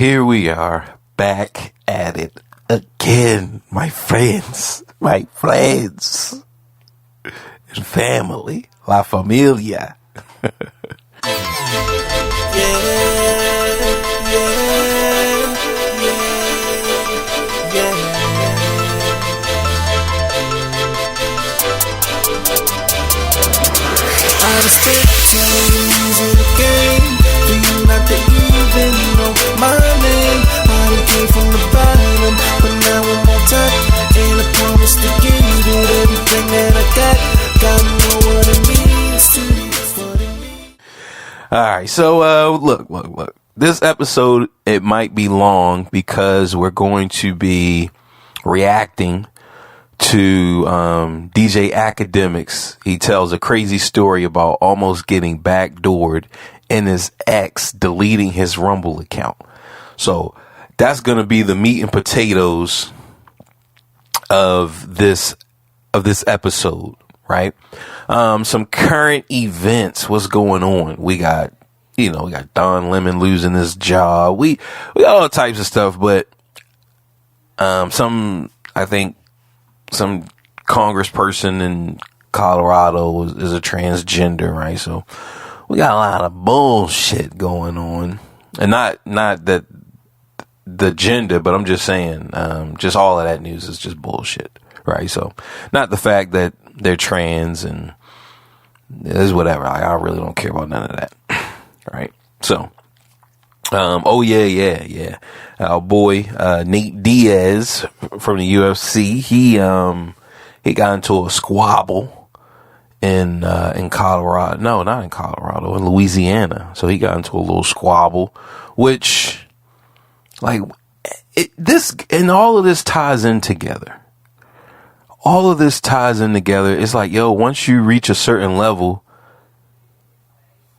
Here we are, back at it again, my friends, and family, la familia. I'm in the game for you not to even know my name. I came from the bottom, but now I'm on top, and I promise to give you everything that I got. Gotta know what it means to you. All right, so look. This episode, it might be long because we're going to be reacting to DJ Akademiks. He tells a crazy story about almost getting backdoored and his ex deleting his Rumble account. So that's going to be the meat and potatoes of this episode, right? Some current events, what's going on. We got Don Lemon losing his job. We got all types of stuff, but some congressperson in Colorado is a transgender, right? So we got a lot of bullshit going on, and not that the gender, but I'm just saying, just all of that news is just bullshit, right? So not the fact that they're trans and it's whatever. I really don't care about none of that, right? So, our boy Nate Diaz from the UFC, he got into a squabble in Colorado. No, not in Colorado, in Louisiana. So he got into a little squabble, which, like, all of this ties in together. All of this ties in together. It's like, yo, once you reach a certain level,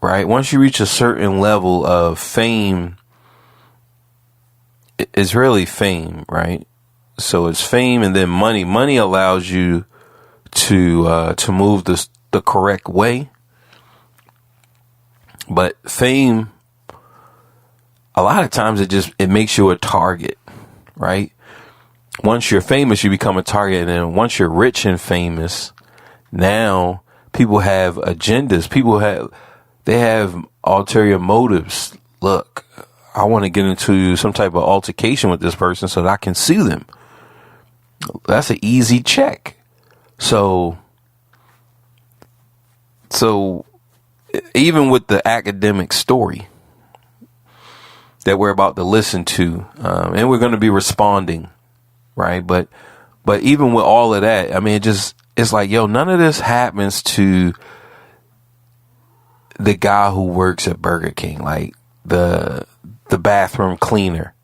right? Once you reach a certain level of fame, it's really fame, right? So it's fame and then money. Money allows you to move the correct way. But fame, a lot of times it makes you a target, right? Once you're famous, you become a target. And then once you're rich and famous, now people have agendas. They have ulterior motives. Look, I want to get into some type of altercation with this person so that I can sue them. That's an easy check. So even with the academic story that we're about to listen to, and we're going to be responding, right? But even with all of that, I mean, it's like, yo, none of this happens to the guy who works at Burger King, like the bathroom cleaner.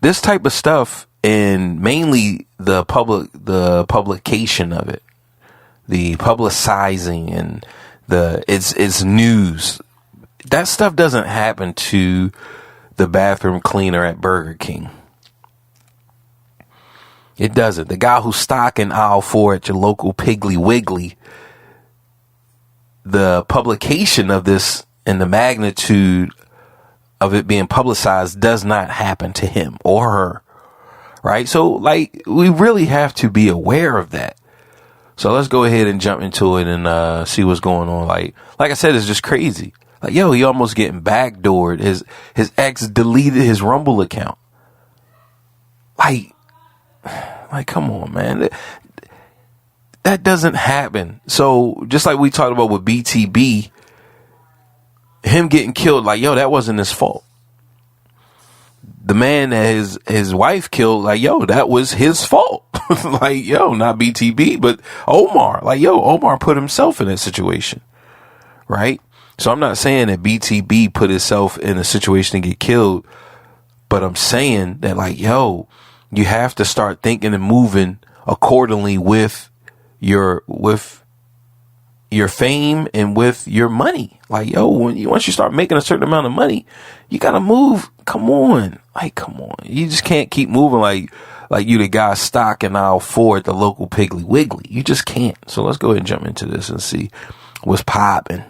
This type of stuff, and mainly the publication of it, the publicizing and it's news. That stuff doesn't happen to the bathroom cleaner at Burger King. It doesn't. The guy who's stocking aisle 4 at your local Piggly Wiggly, the publication of this and the magnitude of it being publicized does not happen to him or her, right? So, like, we really have to be aware of that. So let's go ahead and jump into it and see what's going on. Like I said, it's just crazy. Like, yo, he almost getting backdoored. His ex deleted his Rumble account. Like, come on, man. That doesn't happen. So just like we talked about with BTB, him getting killed, like, yo, that wasn't his fault. The man that his wife killed, like, yo, that was his fault. Like, yo, not BTB, but Omar. Like, yo, Omar put himself in that situation, right? So I'm not saying that BTB put himself in a situation to get killed, but I'm saying that, like, yo, you have to start thinking and moving accordingly with your fame and with your money. Like, yo, once you start making a certain amount of money, you gotta move. Come on. You just can't keep moving like you the guy stocking aisle 4 at the local Piggly Wiggly. You just can't. So let's go ahead and jump into this and see what's popping.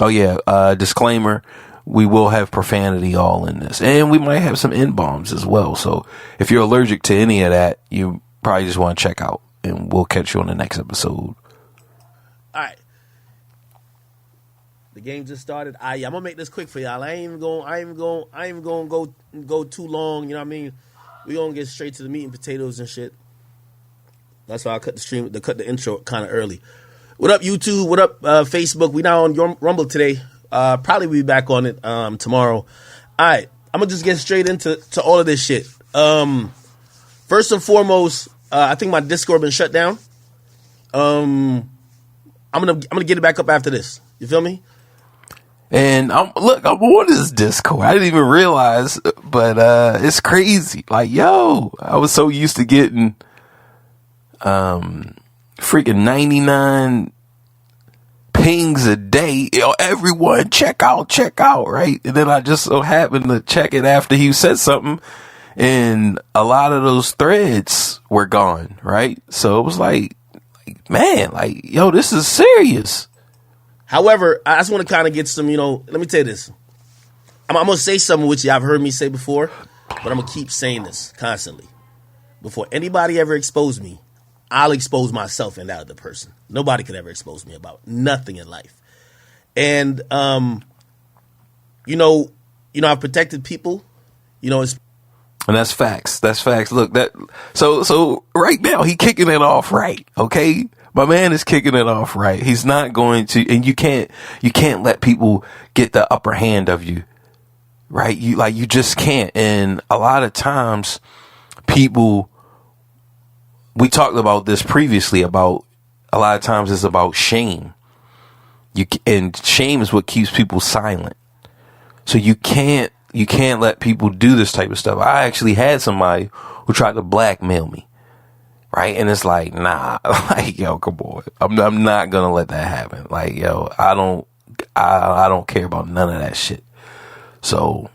Oh yeah, disclaimer. we will have profanity all in this. And we might have some N-bombs as well. So if you're allergic to any of that, you probably just want to check out. And we'll catch you on the next episode. All right. The game just started. I'm gonna make this quick for y'all. I ain't even gonna go too long. You know what I mean? We gonna get straight to the meat and potatoes and shit. That's why I cut the intro kind of early. What up, YouTube? What up, Facebook? We now on your Rumble today. Probably be back on it tomorrow. All right, I'm gonna just get straight into all of this shit. First and foremost, I think my Discord been shut down. I'm gonna get it back up after this. You feel me? And I'm on this Discord. I didn't even realize, but it's crazy. Like, yo, I was so used to getting freaking 99 pings a day. Yo, everyone check out, right? And then I just so happened to check it after he said something, and a lot of those threads were gone, right? So it was like, man, like, yo, this is serious. However, I just want to kind of get some, let me tell you this. I'm going to say something which y'all have heard me say before, but I'm going to keep saying this constantly. Before anybody ever expose me, I'll expose myself and that other person. Nobody could ever expose me about nothing in life. And, I've protected people, it's. And that's facts. That's facts. Look, so right now he kicking it off right. Okay. My man is kicking it off right. He's not going to, and you can't let people get the upper hand of you, right? You just can't. And a lot of times people, we talked about this previously about a lot of times it's about shame. And shame is what keeps people silent. So you can't let people do this type of stuff. I actually had somebody who tried to blackmail me. Right. And it's like, nah, like, yo, come on. I'm not going to let that happen. Like, yo, I don't care about none of that shit. So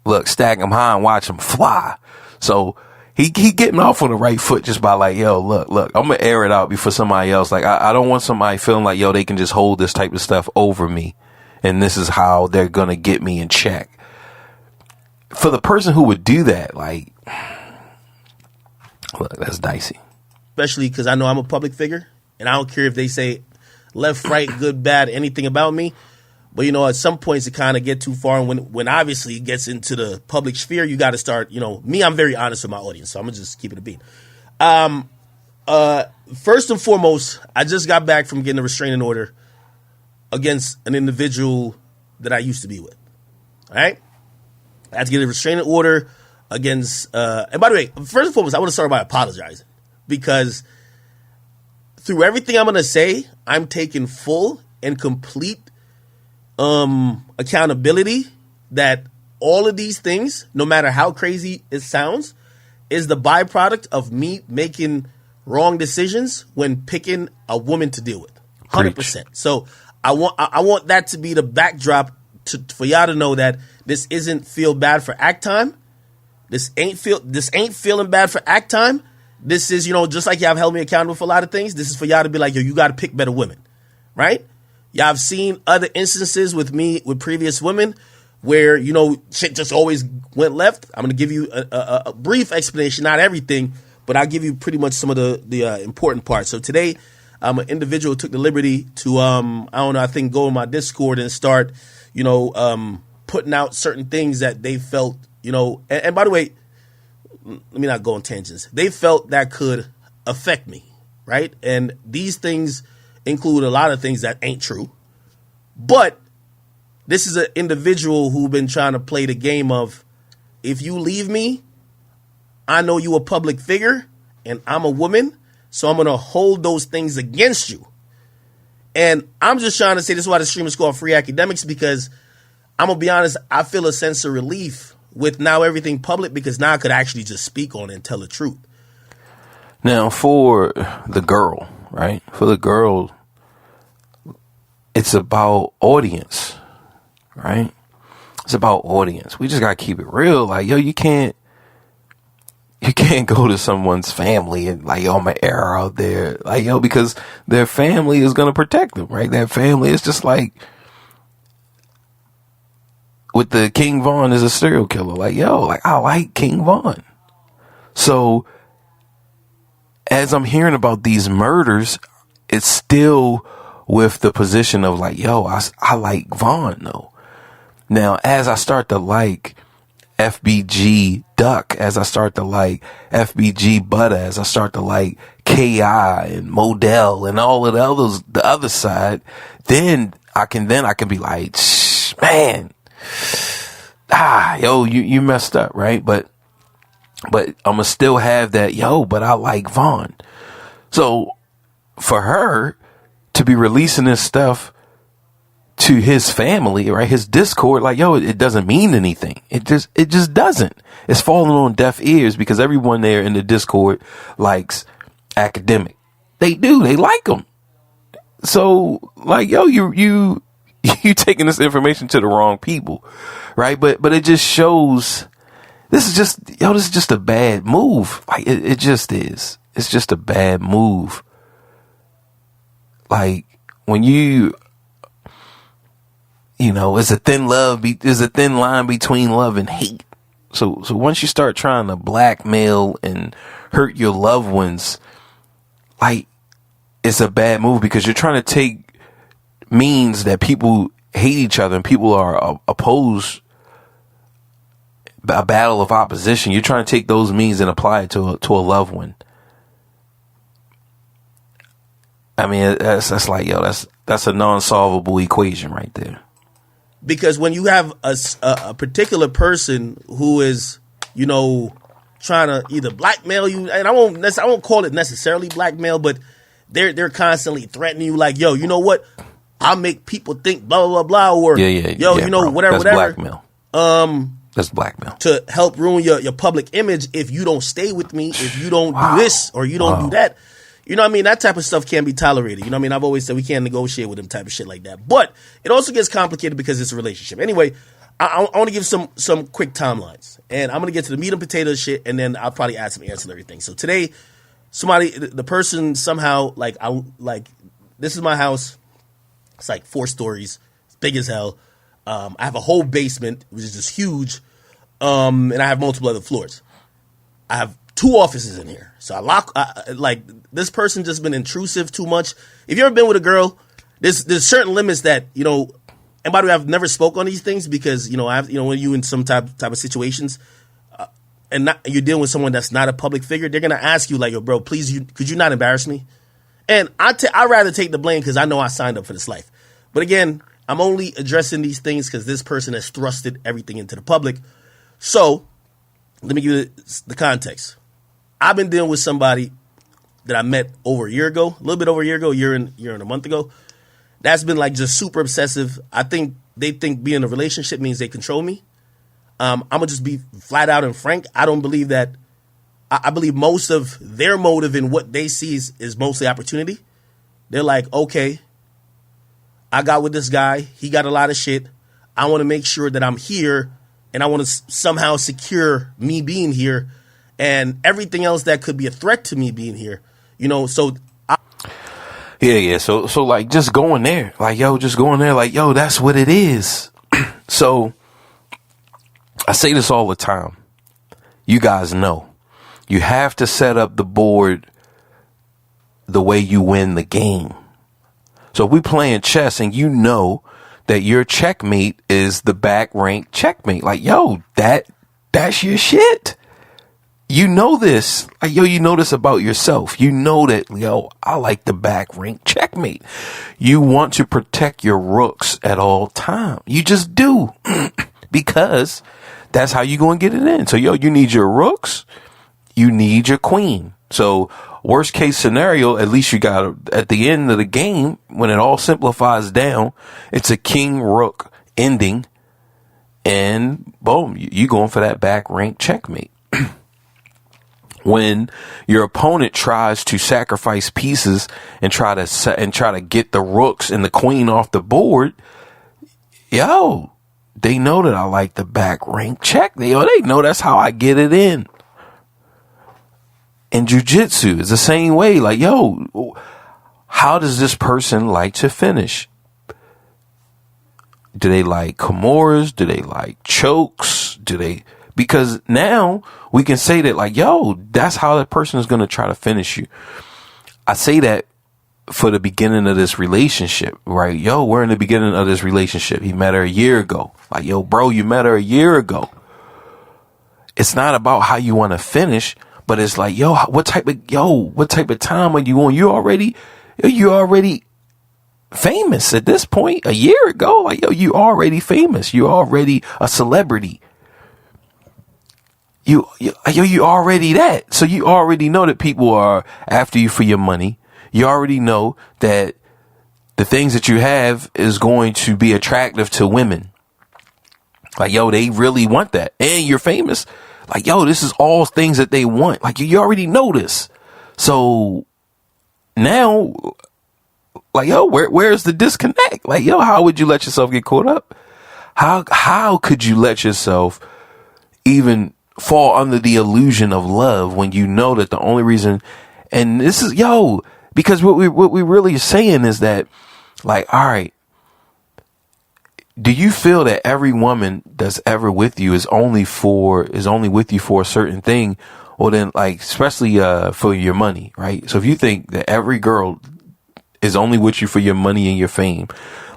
look, stack him high and watch him fly. So he getting off on the right foot just by like, yo, look, I'm going to air it out before somebody else. Like, I don't want somebody feeling like, yo, they can just hold this type of stuff over me. And this is how they're going to get me in check. For the person who would do that, like, look, that's dicey. Especially because I know I'm a public figure, and I don't care if they say left, right, good, bad, anything about me. But, at some points it kind of get too far. And when obviously it gets into the public sphere, you got to start, me, I'm very honest with my audience. So I'm going to just keep it a beat. First and foremost, I just got back from getting a restraining order against an individual that I used to be with. All right? I had to get a restraining order against, and by the way, first and foremost, I want to start by apologizing because through everything I'm going to say, I'm taking full and complete accountability that all of these things, no matter how crazy it sounds, is the byproduct of me making wrong decisions when picking a woman to deal with. 100%. So I want that to be the backdrop for y'all to know that this isn't feel bad for act time. This ain't feeling bad for act time. This is, just like y'all have held me accountable for a lot of things. This is for y'all to be like, yo, you got to pick better women, right? Y'all have seen other instances with me, with previous women where, shit just always went left. I'm going to give you a brief explanation, not everything, but I'll give you pretty much some of the important parts. So today, an individual took the liberty to, I think go in my Discord and start, putting out certain things that they felt, and by the way, let me not go on tangents. They felt that could affect me, right? And these things include a lot of things that ain't true. But this is an individual who's been trying to play the game of, if you leave me, I know you a public figure and I'm a woman, so I'm going to hold those things against you. And I'm just trying to say, this is why the stream is called Free Academics, because I'm going to be honest, I feel a sense of relief with now everything public, because now I could actually just speak on it and tell the truth. Now, for the girl, right? For the girl, it's about audience, right? It's about audience. We just got to keep it real. Like, yo, you can't go to someone's family and like, yo, I'm going to air her out there. Like, yo, because their family is going to protect them, right? Their family is just like, with the King Von is a serial killer. Like, yo, like I like King Von. So as I'm hearing about these murders, it's still with the position of like, yo, I like Von though. Now, as I start to like FBG Duck, as I start to like FBG Butter, as I start to like KI and Modell and all of the other side, then I can be like, man, yo, you messed up, right? But I'ma still have that, yo, but I like Von. So for her to be releasing this stuff to his family, right? His Discord, like, yo, it doesn't mean anything. It just doesn't. It's falling on deaf ears because everyone there in the Discord likes Akademiks. They do. They like him. So like, yo, you taking this information to the wrong people, right? But it just shows this is just a bad move. Like it just is. It's just a bad move. Like when you know, it's a thin line between love and hate. So once you start trying to blackmail and hurt your loved ones, like it's a bad move because you're trying to take means that people hate each other and people are opposed, a battle of opposition. You're trying to take those means and apply it to a loved one. I mean, that's like, yo, that's a non-solvable equation right there. Because when you have a particular person who is, you know, trying to either blackmail you, and I won't call it necessarily blackmail, but they're constantly threatening you, like, yo, you know what? I'll make people think blah blah blah, or yo, you know, bro, whatever. Blackmail. That's blackmail to help ruin your public image if you don't stay with me, if you don't do this or you don't do that. You know what I mean? That type of stuff can't be tolerated. You know what I mean? I've always said we can't negotiate with them type of shit like that. But it also gets complicated because it's a relationship. Anyway, I want to give some quick timelines. And I'm going to get to the meat and potatoes shit, and then I'll probably add some ancillary things. So today, the person somehow, this is my house. It's like 4 stories. It's big as hell. I have a whole basement, which is just huge. And I have multiple other floors. I have 2 offices in here. So this person just been intrusive too much. If you ever been with a girl, there's certain limits that, you know, and by the way, I've never spoke on these things because, you know, when you in some type of situations, and you're dealing with someone that's not a public figure, they're going to ask you like, yo, bro, please, could you not embarrass me? And I'd rather take the blame because I know I signed up for this life. But again, I'm only addressing these things because this person has thrusted everything into the public. So let me give you the context. I've been dealing with somebody that I met over a year ago, a little bit over a year ago, year and a month ago. That's been like just super obsessive. I think they think being in a relationship means they control me. I'm going to just be flat out and frank. I don't believe that. I believe most of their motive in what they see is mostly opportunity. They're like, okay, I got with this guy. He got a lot of shit. I want to make sure that I'm here, and I want to somehow secure me being here and everything else that could be a threat to me being here, you know, so. Yeah. So like just going there, like, yo, like, yo, that's what it is. So I say this all the time. You guys know you have to set up the board the way you win the game. So if we playing chess and you know that your checkmate is the back rank checkmate, like, yo, that's your shit. You know this, like, yo, you know this about yourself. You know that, yo, I like the back rank checkmate. You want to protect your rooks at all time. You just do because that's how you going to get it in. So, yo, you need your rooks. You need your queen. So worst case scenario, at least you got at the end of the game, when it all simplifies down, it's a king rook ending. And boom, you going for that back rank checkmate. When your opponent tries to sacrifice pieces and try to get the rooks and the queen off the board, yo, they know that I like the back rank check. They know that's how I get it in. And jiu-jitsu is the same way. Like, yo, how does this person like to finish? Do they like Kimuras? Do they like chokes? Because now we can say that like, yo, that's how that person is going to try to finish you. I say that for the beginning of this relationship, right? Yo, we're in the beginning of this relationship. He met her a year ago. Like, yo, bro, you met her a year ago. It's not about how you want to finish, but it's like, what type of time are you on? You already famous at this point. A year ago, like, yo, you already famous. You already a celebrity. You already that. So you already know that people are after you for your money. You already know that the things that you have is going to be attractive to women. Like, yo, they really want that. And you're famous. Like, yo, this is all things that they want. Like, you already know this. So now, like, yo, where's the disconnect? Like, yo, how would you let yourself get caught up? How could you let yourself even fall under the illusion of love when you know that the only reason, and this is, because what we really saying is that, like, all right, do you feel that every woman that's ever with you is only with you for a certain thing? Or then, like, especially for your money, right? So if you think that every girl is only with you for your money and your fame,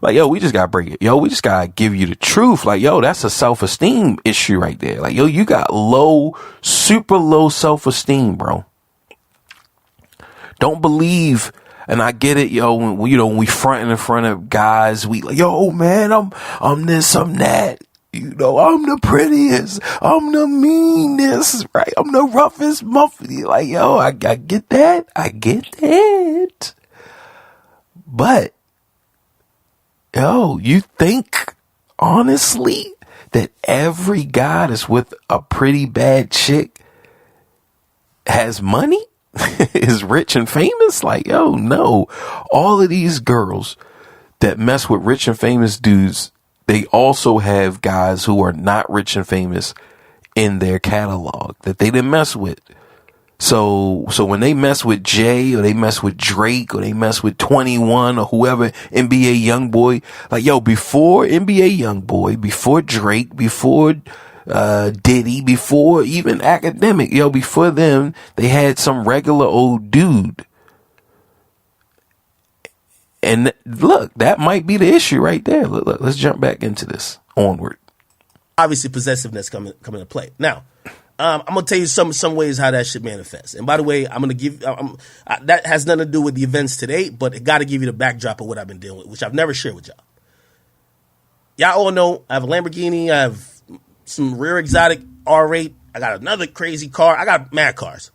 like, yo, we just gotta break it. Yo, we just gotta give you the truth. Like, yo, that's a self-esteem issue right there. Like, yo, you got super low self-esteem, bro. Don't believe, and I get it, yo, when we fronting in front of guys, we like, yo, man, I'm this, I'm that. I'm the prettiest. I'm the meanest, right? I'm the roughest muffy. Like, yo, I get that. I get that. But, yo, you think, honestly, that every guy that's with a pretty bad chick has money? Is rich and famous? Like, yo, no. All of these girls that mess with rich and famous dudes, they also have guys who are not rich and famous in their catalog that they didn't mess with. So when they mess with Jay, or they mess with Drake, or they mess with 21 or whoever, NBA Youngboy, like, yo, before NBA Youngboy, before Drake, before Diddy, before even Akademiks, yo, before them, they had some regular old dude. And look, that might be the issue right there. Look, let's jump back into this. Onward. Obviously, possessiveness come into play. Now, I'm gonna tell you some ways how that should manifest. And by the way, I'm gonna give that has nothing to do with the events today, but it got to give you the backdrop of what I've been dealing with, which I've never shared with y'all. Y'all all know I have a Lamborghini. I have some rear exotic R8. I got another crazy car. I got mad cars.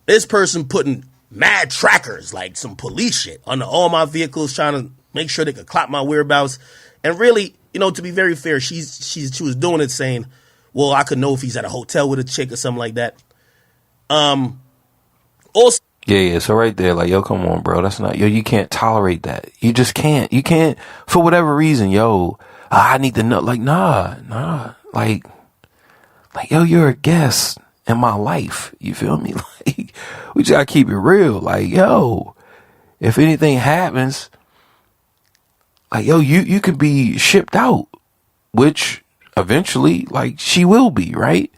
This person putting mad trackers, like some police shit, on all my vehicles, trying to make sure they could clock my whereabouts. And really, to be very fair, she was doing it saying, well, I could know if he's at a hotel with a chick or something like that. Also, yeah. So right there, like, yo, come on, bro. That's not, yo, you can't tolerate that. You just can't. You can't, for whatever reason, yo, I need to know. Like, nah. Like, yo, you're a guest in my life. You feel me? Like, we just gotta keep it real. Like, yo, if anything happens, like, yo, you could be shipped out, which eventually, like, she will be, right?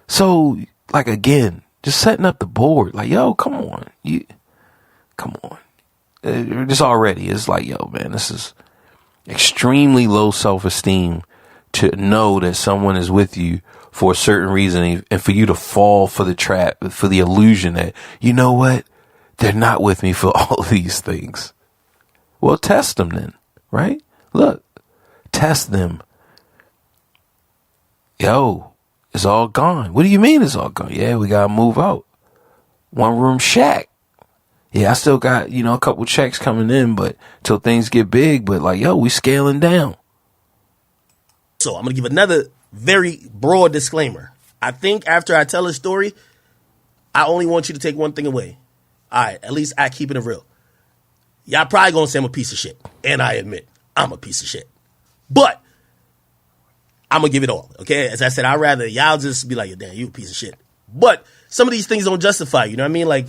So, like, again, just setting up the board. Like, yo, come on. Just already, it's like, yo, man, this is extremely low self-esteem to know that someone is with you for a certain reason, and for you to fall for the trap, for the illusion that, you know what, they're not with me for all of these things. Well, test them then, right? Look, test them. Yo, it's all gone. What do you mean it's all gone? Yeah, we gotta move out. One room shack. Yeah, I still got, a couple checks coming in, but till things get big, but like, yo, we scaling down. So I'm going to give another very broad disclaimer. I think after I tell a story, I only want you to take one thing away. All right, at least I keep it real. Y'all probably going to say I'm a piece of shit. And I admit, I'm a piece of shit. But I'm going to give it all, okay? As I said, I'd rather y'all just be like, damn, you a piece of shit. But some of these things don't justify, you know what I mean? Like,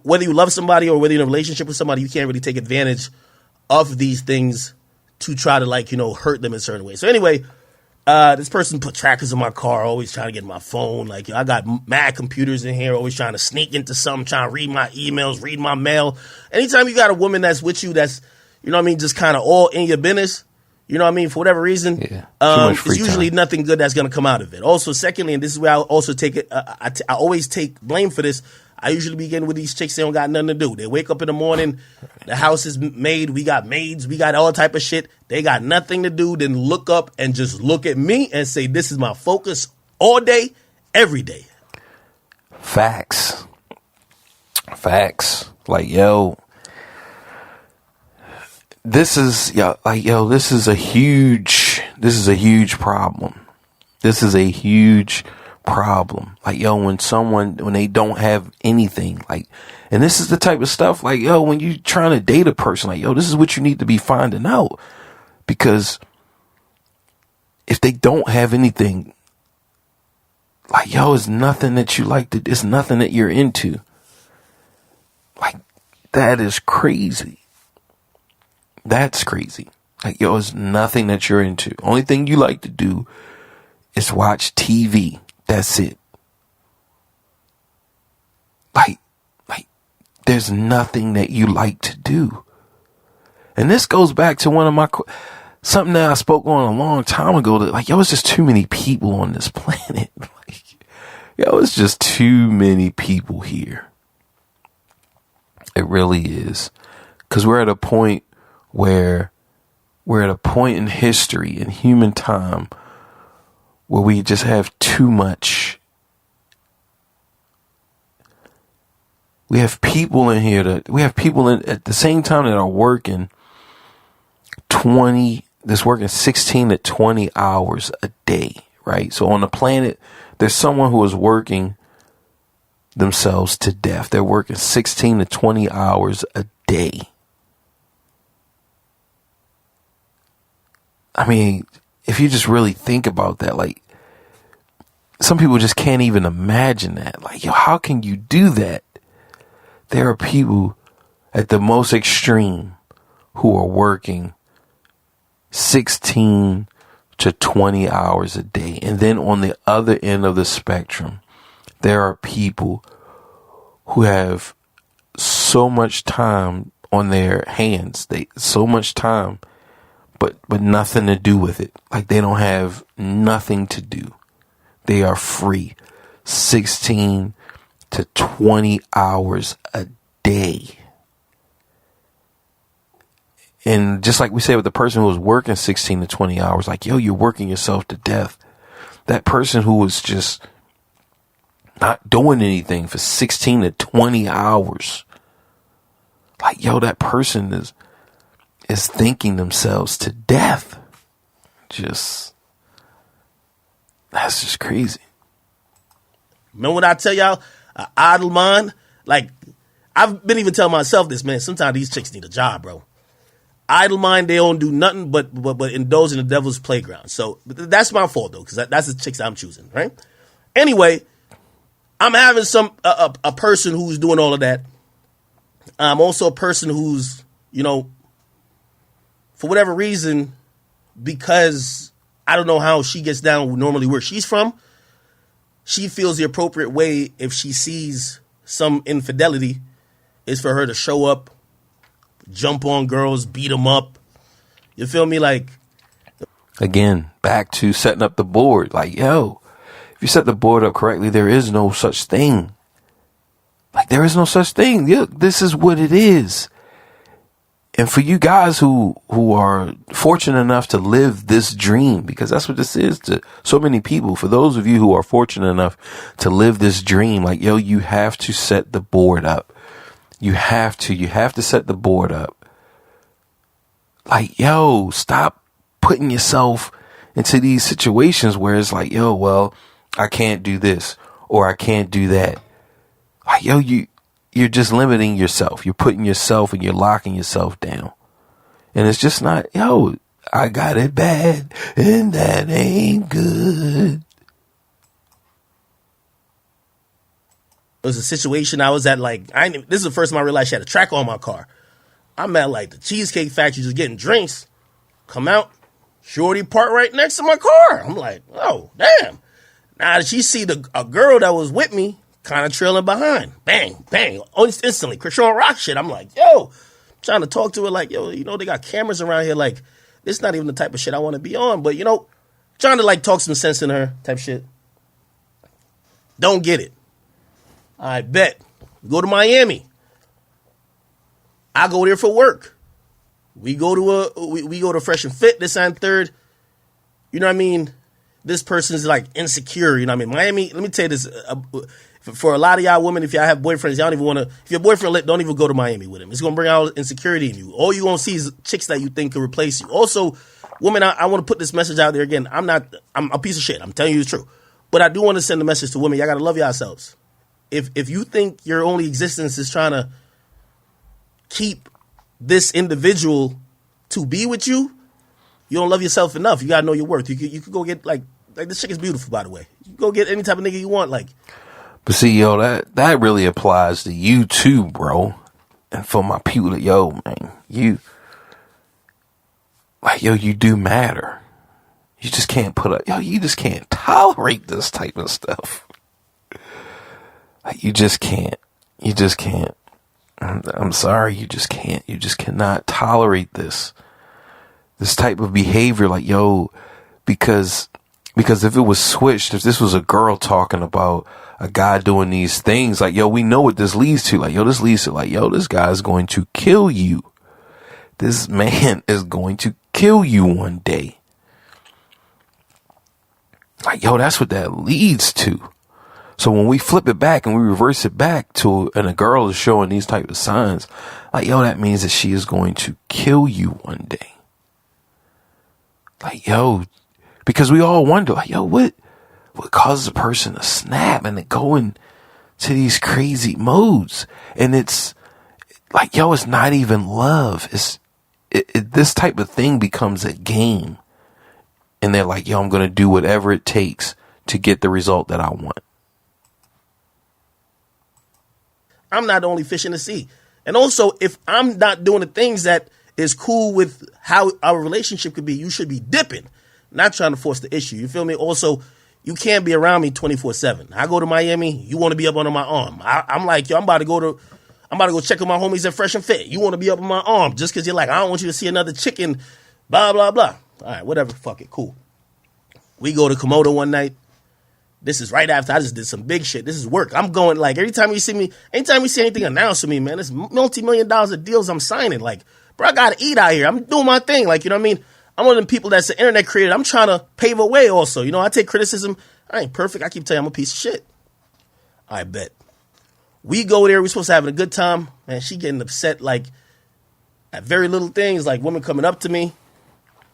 whether you love somebody or whether you're in a relationship with somebody, you can't really take advantage of these things to try to like, hurt them in certain ways. So anyway, this person put trackers in my car, always trying to get my phone. Like, I got mad computers in here, always trying to sneak into something, trying to read my emails, read my mail. Anytime you got a woman that's with you, that's, just kind of all in your business, for whatever reason, it's usually nothing good that's going to come out of it. Also, secondly, and this is where I also take it, I always take blame for this. I usually begin with these chicks, they don't got nothing to do. They wake up in the morning, the house is made, we got maids, we got all type of shit. They got nothing to do, then look up and just look at me and say, this is my focus all day, every day. Facts. Like, this is a huge problem. This is a huge problem. Like, when they don't have anything, like, and this is the type of stuff, like, when you trying to date a person, like, this is what you need to be finding out. Because if they don't have anything, like, it's nothing that you like to, it's nothing that you're into. Like, that is crazy. That's crazy. Like, it's nothing that you're into. Only thing you like to do is watch TV. That's it. Like, there's nothing that you like to do. And this goes back to something that I spoke on a long time ago, that like, it's just too many people on this planet. Like, it's just too many people here. It really is. 'Cause we're at a point in history, in human time, where we just have too much. We have people in here at the same time that are working 16 to 20 hours a day, right? So on the planet, there's someone who is working themselves to death. They're working 16 to 20 hours a day. I mean, if you just really think about that, like, some people just can't even imagine that. Like, how can you do that? There are people at the most extreme who are working 16 to 20 hours a day. And then on the other end of the spectrum, there are people who have so much time on their hands. So much time, but nothing to do with it. Like, they don't have nothing to do. They are free. 16 to 20 hours a day. And just like we said with the person who was working 16 to 20 hours, like, you're working yourself to death. That person who was just not doing anything for 16 to 20 hours. Like, that person is thinking themselves to death. That's just crazy. Remember what I tell y'all? An idle mind? Like, I've been even telling myself this, man. Sometimes these chicks need a job, bro. Idle mind, they don't do nothing but indulge in the devil's playground. So that's my fault, though, because that's the chicks I'm choosing, right? Anyway, I'm having a person who's doing all of that. I'm also a person who's, for whatever reason, because I don't know how she gets down normally where she's from, she feels the appropriate way if she sees some infidelity is for her to show up, jump on girls, beat them up. You feel me? Like, again, back to setting up the board. Like, if you set the board up correctly, there is no such thing. Like, there is no such thing. This is what it is. And for you guys who are fortunate enough to live this dream, because that's what this is to so many people, for those of you who are fortunate enough to live this dream, like, you have to set the board up. You have to set the board up. Like, stop putting yourself into these situations where it's like, well, I can't do this or I can't do that. Like, you're just limiting yourself. You're putting yourself and you're locking yourself down. And it's just not, I got it bad and that ain't good. It was a situation I was at, like, this is the first time I realized she had a tracker on my car. I'm at, like, the Cheesecake Factory just getting drinks. Come out, shorty parked right next to my car. I'm like, oh, damn. Now she see a girl that was with me kind of trailing behind. Bang, bang, almost instantly. Krishan Rock shit. I'm like, yo, trying to talk to her like, yo, you know, they got cameras around here. Like, it's not even the type of shit I want to be on. But, you know, trying to, like, talk some sense in her type shit. Don't get it. I bet. Go to Miami. I go there for work. We go to Fresh and Fit this and third. You know what I mean? This person's like insecure. You know what I mean? Miami, let me tell you this. For a lot of y'all women, if y'all have boyfriends, y'all don't even want to, if your boyfriend lit, don't even go to Miami with him. It's going to bring out insecurity in you. All you going to see is chicks that you think can replace you. Also, women, I want to put this message out there again. I'm a piece of shit. I'm telling you the truth. But I do want to send a message to women. Y'all got to love yourselves. If you think your only existence is trying to keep this individual to be with you, you don't love yourself enough. You got to know your worth. You could go get, like this chick is beautiful, by the way. You can go get any type of nigga you want, like. But see, yo, that really applies to you too, bro. And for my people, yo, man, you do matter. You just can't you just can't tolerate this type of stuff. Like, you just can't. I'm sorry, you just can't. You just cannot tolerate this type of behavior. Like, yo, because if it was switched, if this was a girl talking about a guy doing these things, like, yo, we know what this leads to. Like, yo, this leads to, like, yo, this guy is going to kill you. This man is going to kill you one day. Like, yo, that's what that leads to. So when we flip it back and we reverse it back to, and a girl is showing these type of signs, like, yo, that means that she is going to kill you one day. Like, yo, because we all wonder, like, yo, what causes a person to snap and to go into these crazy modes? And it's like, yo, it's not even love. This type of thing becomes a game. And they're like, yo, I'm going to do whatever it takes to get the result that I want. I'm not the only fish in the sea. And also, if I'm not doing the things that is cool with how our relationship could be, you should be dipping, not trying to force the issue. You feel me? Also, you can't be around me 24/7. I go to Miami, you want to be up under my arm. I'm like, yo, I'm about to go check on my homies at Fresh and Fit. You want to be up on my arm just because you're like, I don't want you to see another chicken, blah, blah, blah. All right, whatever, fuck it, cool. We go to Komodo one night. This is right after I just did some big shit. This is work. I'm going, like, anytime you see anything announced to me, man, it's multi-million dollars of deals I'm signing. Like, bro, I gotta eat out here. I'm doing my thing. Like, you know what I mean? I'm one of them people that's the internet creator. I'm trying to pave a way also. You know, I take criticism. I ain't perfect. I keep telling you I'm a piece of shit. I bet. We go there. We're supposed to have a good time. Man, she getting upset, like, at very little things, like women coming up to me.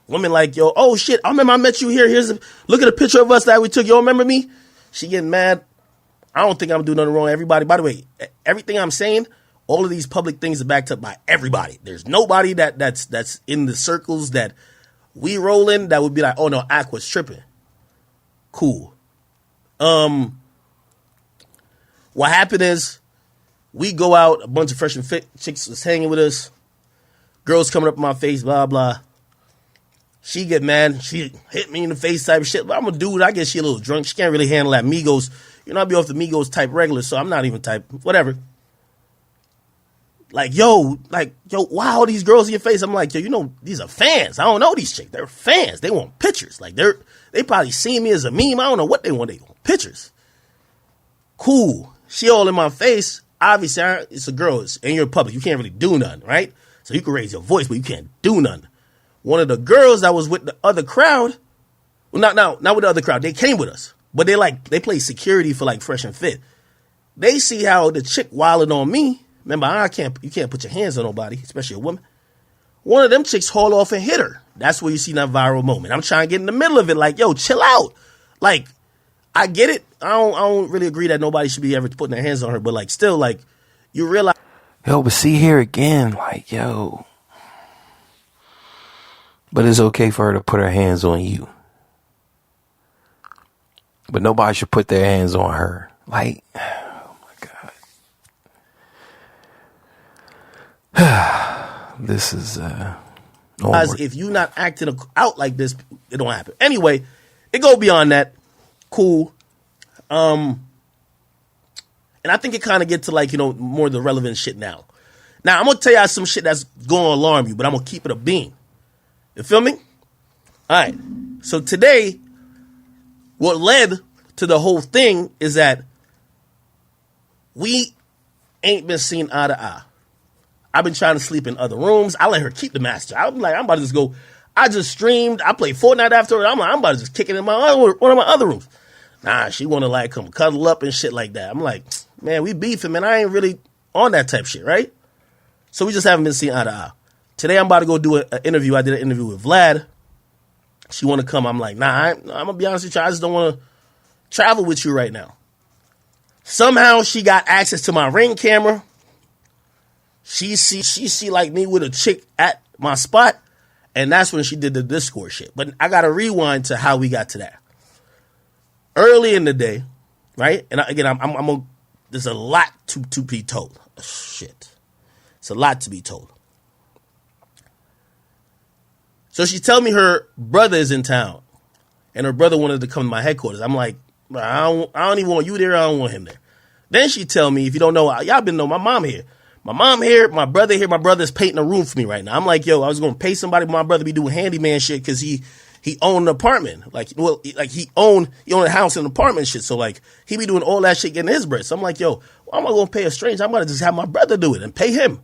Women like, yo, oh shit, I remember I met you here. Look at a picture of us that we took. You remember me? She getting mad. I don't think I'm doing nothing wrong. Everybody, by the way, everything I'm saying, all of these public things are backed up by everybody. There's nobody that's in the circles that we roll in that would be like, oh no, Aqua's tripping. Cool. What happened is we go out, a bunch of Fresh and Fit chicks was hanging with us. Girls coming up in my face, blah, blah. She get mad. She hit me in the face type of shit. But I'm a dude. I guess she a little drunk. She can't really handle that Migos. You know, I be off the Migos type regular, so I'm not even type, whatever. Like, yo, why all these girls in your face? I'm like, yo, you know, these are fans. I don't know these chicks. They're fans. They want pictures. Like, they probably see me as a meme. I don't know what they want. They want pictures. Cool. She all in my face. Obviously, it's a girl. It's in your public. You can't really do nothing, right? So you can raise your voice, but you can't do nothing. One of the girls that was with the other crowd, well, not with the other crowd. They came with us, but they play security for like Fresh and Fit. They see how the chick wilding on me. Remember, you can't put your hands on nobody, especially a woman. One of them chicks haul off and hit her. That's where you see that viral moment. I'm trying to get in the middle of it, like, yo, chill out. Like, I get it. I don't really agree that nobody should be ever putting their hands on her, but like, still, like, you realize. Yo, but see here again, like, yo. But it's okay for her to put her hands on you. But nobody should put their hands on her. Like, oh my God. This is As if you not acting out like this, it don't happen. Anyway, it go beyond that. Cool. And I think it kind of get to like, more of the relevant shit now. Now, I'm going to tell y'all some shit that's going to alarm you, but I'm going to keep it a bean. You feel me? All right. So today, what led to the whole thing is that we ain't been seen eye to eye. I've been trying to sleep in other rooms. I let her keep the master. I'm like, I'm about to just go. I just streamed. I played Fortnite after it. I'm like, I'm about to just kick it in one of my other rooms. Nah, she want to like come cuddle up and shit like that. I'm like, man, we beefing, man. I ain't really on that type shit, right? So we just haven't been seen eye to eye. Today I'm about to go do an interview. I did an interview with Vlad. She want to come. I'm like, nah, I'm going to be honest with you. I just don't want to travel with you right now. Somehow she got access to my Ring camera. She see like me with a chick at my spot. And that's when she did the Discord shit. But I got to rewind to how we got to that. Early in the day, right? And again, there's a lot to be told. Shit. It's a lot to be told. So she tell me her brother is in town. And her brother wanted to come to my headquarters. I'm like, I don't even want you there. I don't want him there. Then she tell me, if you don't know, y'all been know my mom here. My mom here, my brother here. My brother's painting a room for me right now. I'm like, yo, I was going to pay somebody, but my brother be doing handyman shit because he owned an apartment. Like he owned a house and an apartment shit. So like he be doing all that shit getting his bread. So I'm like, yo, why am I going to pay a stranger? I'm going to just have my brother do it and pay him.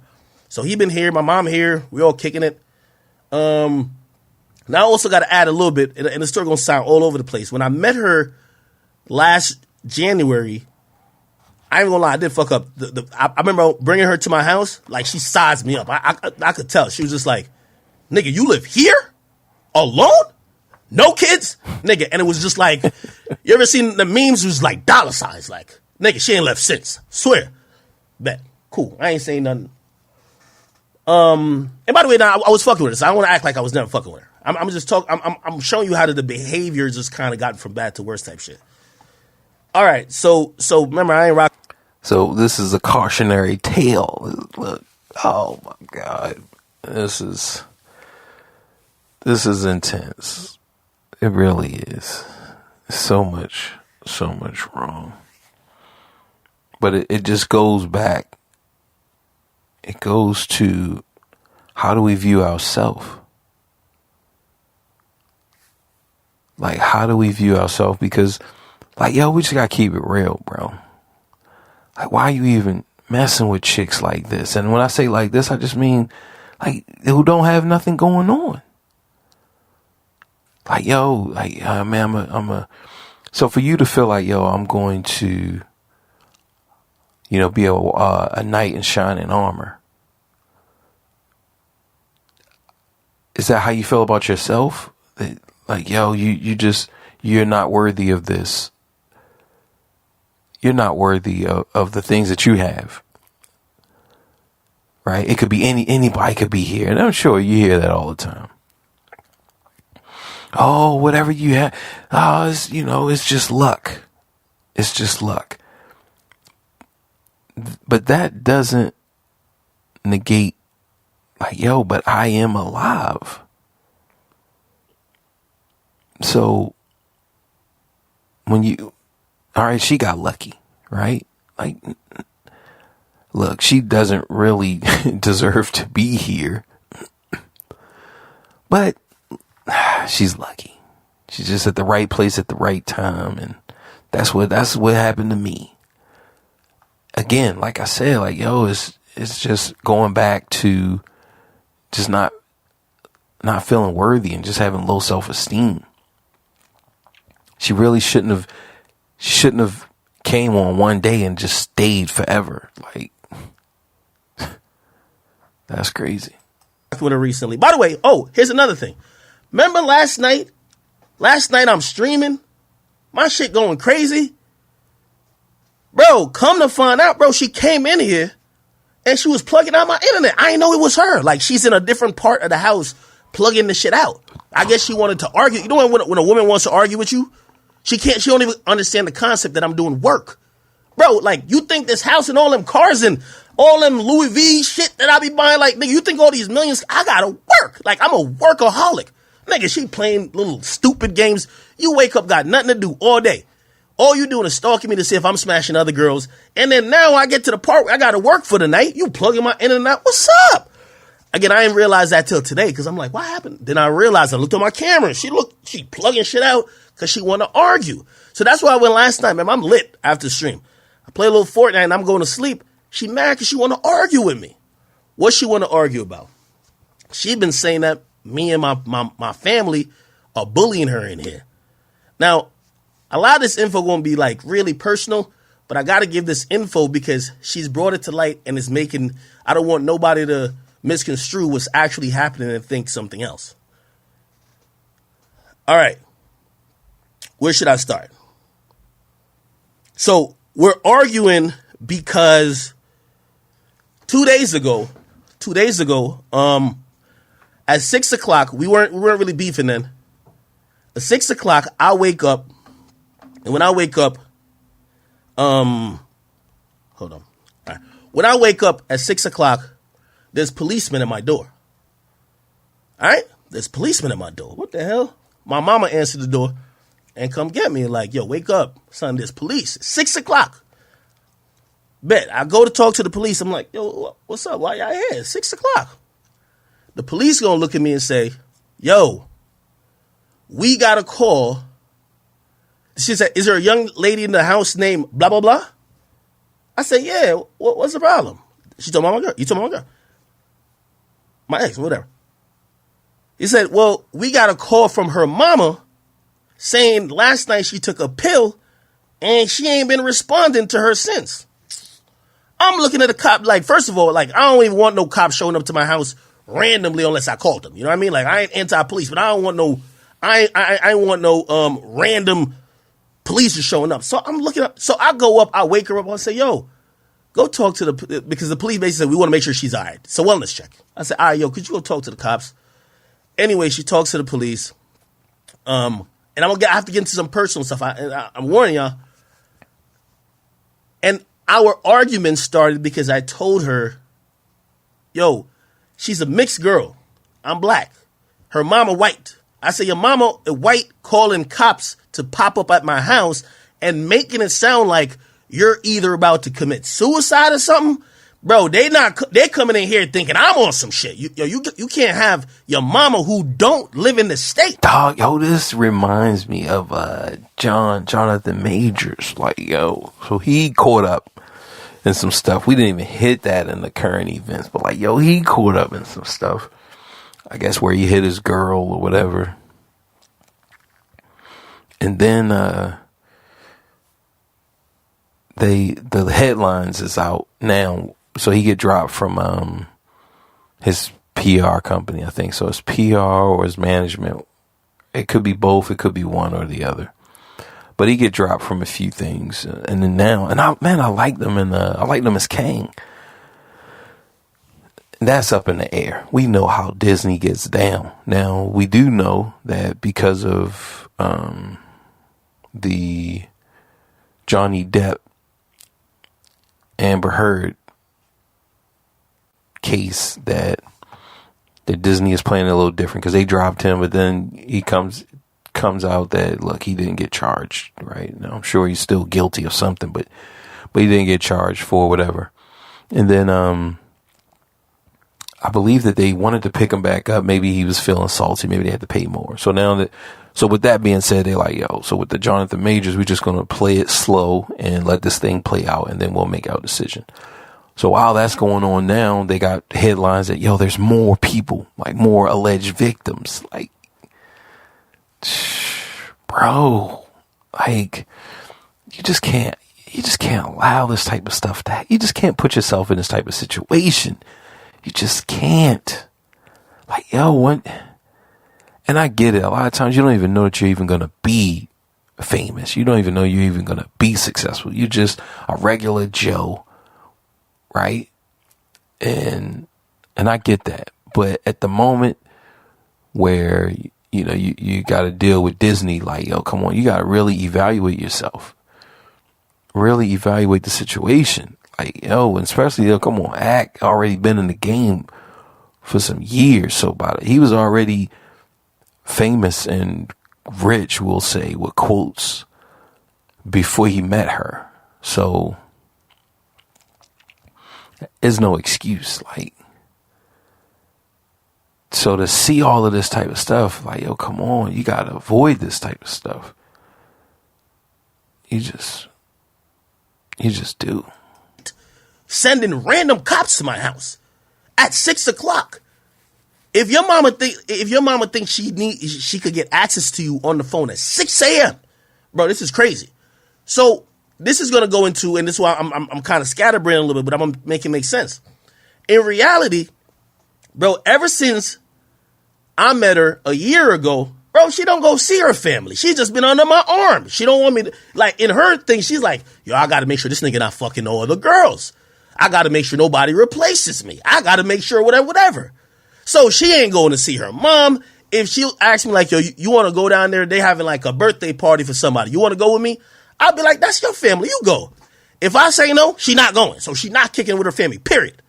So he been here, my mom here. We all kicking it. Now I also got to add a little bit, and the story going to sound all over the place. When I met her last January, I ain't gonna lie, I did fuck up. I remember bringing her to my house, like she sized me up. I could tell. She was just like, nigga, you live here? Alone? No kids? Nigga, and it was just like, you ever seen the memes? It was like dollar signs, like, nigga, she ain't left since. Swear. Bet. Cool. I ain't saying nothing. And by the way, now I was fucking with her, so I don't want to act like I was never fucking with her. I'm just talking, I'm showing you how the behavior just kind of got from bad to worse type shit. All right, so remember, I ain't rock. So this is a cautionary tale. Look, oh my God, this is intense. It really is. So much wrong. But it just goes back. It goes to, how do we view ourselves? Like, how do we view ourselves? Because, like, yo, we just gotta keep it real, bro. Like, why are you even messing with chicks like this? And when I say like this, I just mean, like, who don't have nothing going on. Like, yo, like, man, so for you to feel like, yo, I'm going to, be a knight in shining armor. Is that how you feel about yourself? Like, yo, you're not worthy of this. You're not worthy of the things that you have. Right? It could be anybody could be here. And I'm sure you hear that all the time. Oh, whatever you have. Oh, it's just luck. It's just luck. But that doesn't negate, like, yo, but I am alive. So all right, she got lucky, right? Like, look, she doesn't really deserve to be here, but she's lucky. She's just at the right place at the right time. And that's what happened to me. Again, like I said, like, yo, it's just going back to just not feeling worthy and just having low self-esteem. She really shouldn't have came on one day and just stayed forever. Like, that's crazy. With her recently. By the way, here's another thing. Remember last night? Last night I'm streaming. My shit going crazy. Bro, come to find out, bro, she came in here and she was plugging out my internet. I didn't know it was her. Like, she's in a different part of the house plugging the shit out. I guess she wanted to argue. You know when a woman wants to argue with you? She don't even understand the concept that I'm doing work. Bro, like, you think this house and all them cars and All them Louis V shit that I be buying, like, nigga, you think all these millions, I gotta work. Like, I'm a workaholic. Nigga, she playing little stupid games. You wake up, got nothing to do all day. All you doing is stalking me to see if I'm smashing other girls. And then now I get to the part where I gotta work for the night. You plugging my internet. What's up? Again, I didn't realize that till today because I'm like, what happened? Then I realized I looked at my camera and she plugging shit out because she want to argue. So that's why I went last night, man. I'm lit after the stream. I play a little Fortnite and I'm going to sleep. She mad because she want to argue with me. What she want to argue about? She been saying that me and my family are bullying her in here. Now, a lot of this info going to be like really personal, but I got to give this info because she's brought it to light and it's making, I don't want nobody to misconstrue what's actually happening and think something else. All right. Where should I start? So we're arguing because 2 days ago, at 6 o'clock, we weren't really beefing then. At 6 o'clock, I wake up, and when I wake up, hold on. All right. When I wake up at 6 o'clock, there's policemen at my door. All right? There's policemen at my door. What the hell? My mama answered the door and come get me. Like, yo, wake up, son, there's police. 6 o'clock. Bet. I go to talk to the police. I'm like, yo, what's up? Why y'all here? 6 o'clock. The police gonna look at me and say, yo, we got a call. She said, is there a young lady in the house named blah, blah, blah? I said, yeah, what's the problem? She told my girl. You told my girl. My ex, whatever. He said, well, we got a call from her mama saying last night she took a pill and she ain't been responding to her since. I'm looking at the cop like, first of all, like, I don't even want no cop showing up to my house randomly unless I called them. You know what I mean? Like, I ain't anti-police, but I don't want no, I want no random police just showing up. So I'm looking up. So I go up, I wake her up, I say, yo, go talk to because the police basically said, we want to make sure she's all right. So wellness check. I said, all right, yo, could you go talk to the cops? Anyway, she talks to the police. And I have to get into some personal stuff. I'm warning y'all. And our argument started because I told her, yo, she's a mixed girl. I'm black. Her mama white. I said, your mama white calling cops to pop up at my house and making it sound like you're either about to commit suicide or something. Bro, they coming in here thinking I'm on some shit. You can't have your mama who don't live in the state. Dog, yo, this reminds me of Jonathan Majors. Like, yo, so he caught up in some stuff. We didn't even hit that in the current events, but like, yo, he caught up in some stuff. I guess where he hit his girl or whatever. And then the headlines is out now. So he get dropped from his PR company, I think. So it's PR or his management. It could be both. It could be one or the other. But he get dropped from a few things. And then now, I like them I like them as Kang. That's up in the air. We know how Disney gets down. Now, we do know that because of the Johnny Depp Amber Heard case that Disney is playing a little different because they dropped him, but then he comes out that, look, he didn't get charged, right? Now, I'm sure he's still guilty of something, but he didn't get charged for whatever. And then I believe that they wanted to pick him back up. Maybe he was feeling salty. Maybe they had to pay more. So with that being said, they're like, yo, so with the Jonathan Majors, we're just going to play it slow and let this thing play out, and then we'll make our decision. So while that's going on now, they got headlines that, yo, there's more people, like more alleged victims. Like, bro, like, you just can't allow this type of stuff to happen. You just can't put yourself in this type of situation. You just can't. Like, yo, what? And I get it. A lot of times you don't even know that you're even going to be famous. You don't even know you're even going to be successful. You're just a regular Joe, right? And I get that. But at the moment where, you know, you got to deal with Disney, like, yo, come on, you got to really evaluate yourself. Really evaluate the situation. Like, yo, and especially, yo, come on, Act already been in the game for some years. So he was already famous and rich, we'll say, with quotes before he met her. So there's no excuse. Like, so to see all of this type of stuff, like, yo, come on, you gotta avoid this type of stuff. You just do. Sending random cops to my house at 6 o'clock. If your mama thinks she could get access to you on the phone at 6 a.m., bro, this is crazy. So this is gonna go into, and this is why I'm kind of scatterbrained a little bit, but I'm gonna make it make sense. In reality, bro, ever since I met her a year ago, bro, she don't go see her family. She's just been under my arm. She don't want me to, like, in her thing, she's like, yo, I gotta make sure this nigga not fucking no other girls. I gotta make sure nobody replaces me. I gotta make sure whatever. So she ain't going to see her mom. If she asks me, like, yo, you want to go down there? They having like a birthday party for somebody. You want to go with me? I'll be like, that's your family. You go. If I say no, she not going. So she not kicking with her family, period.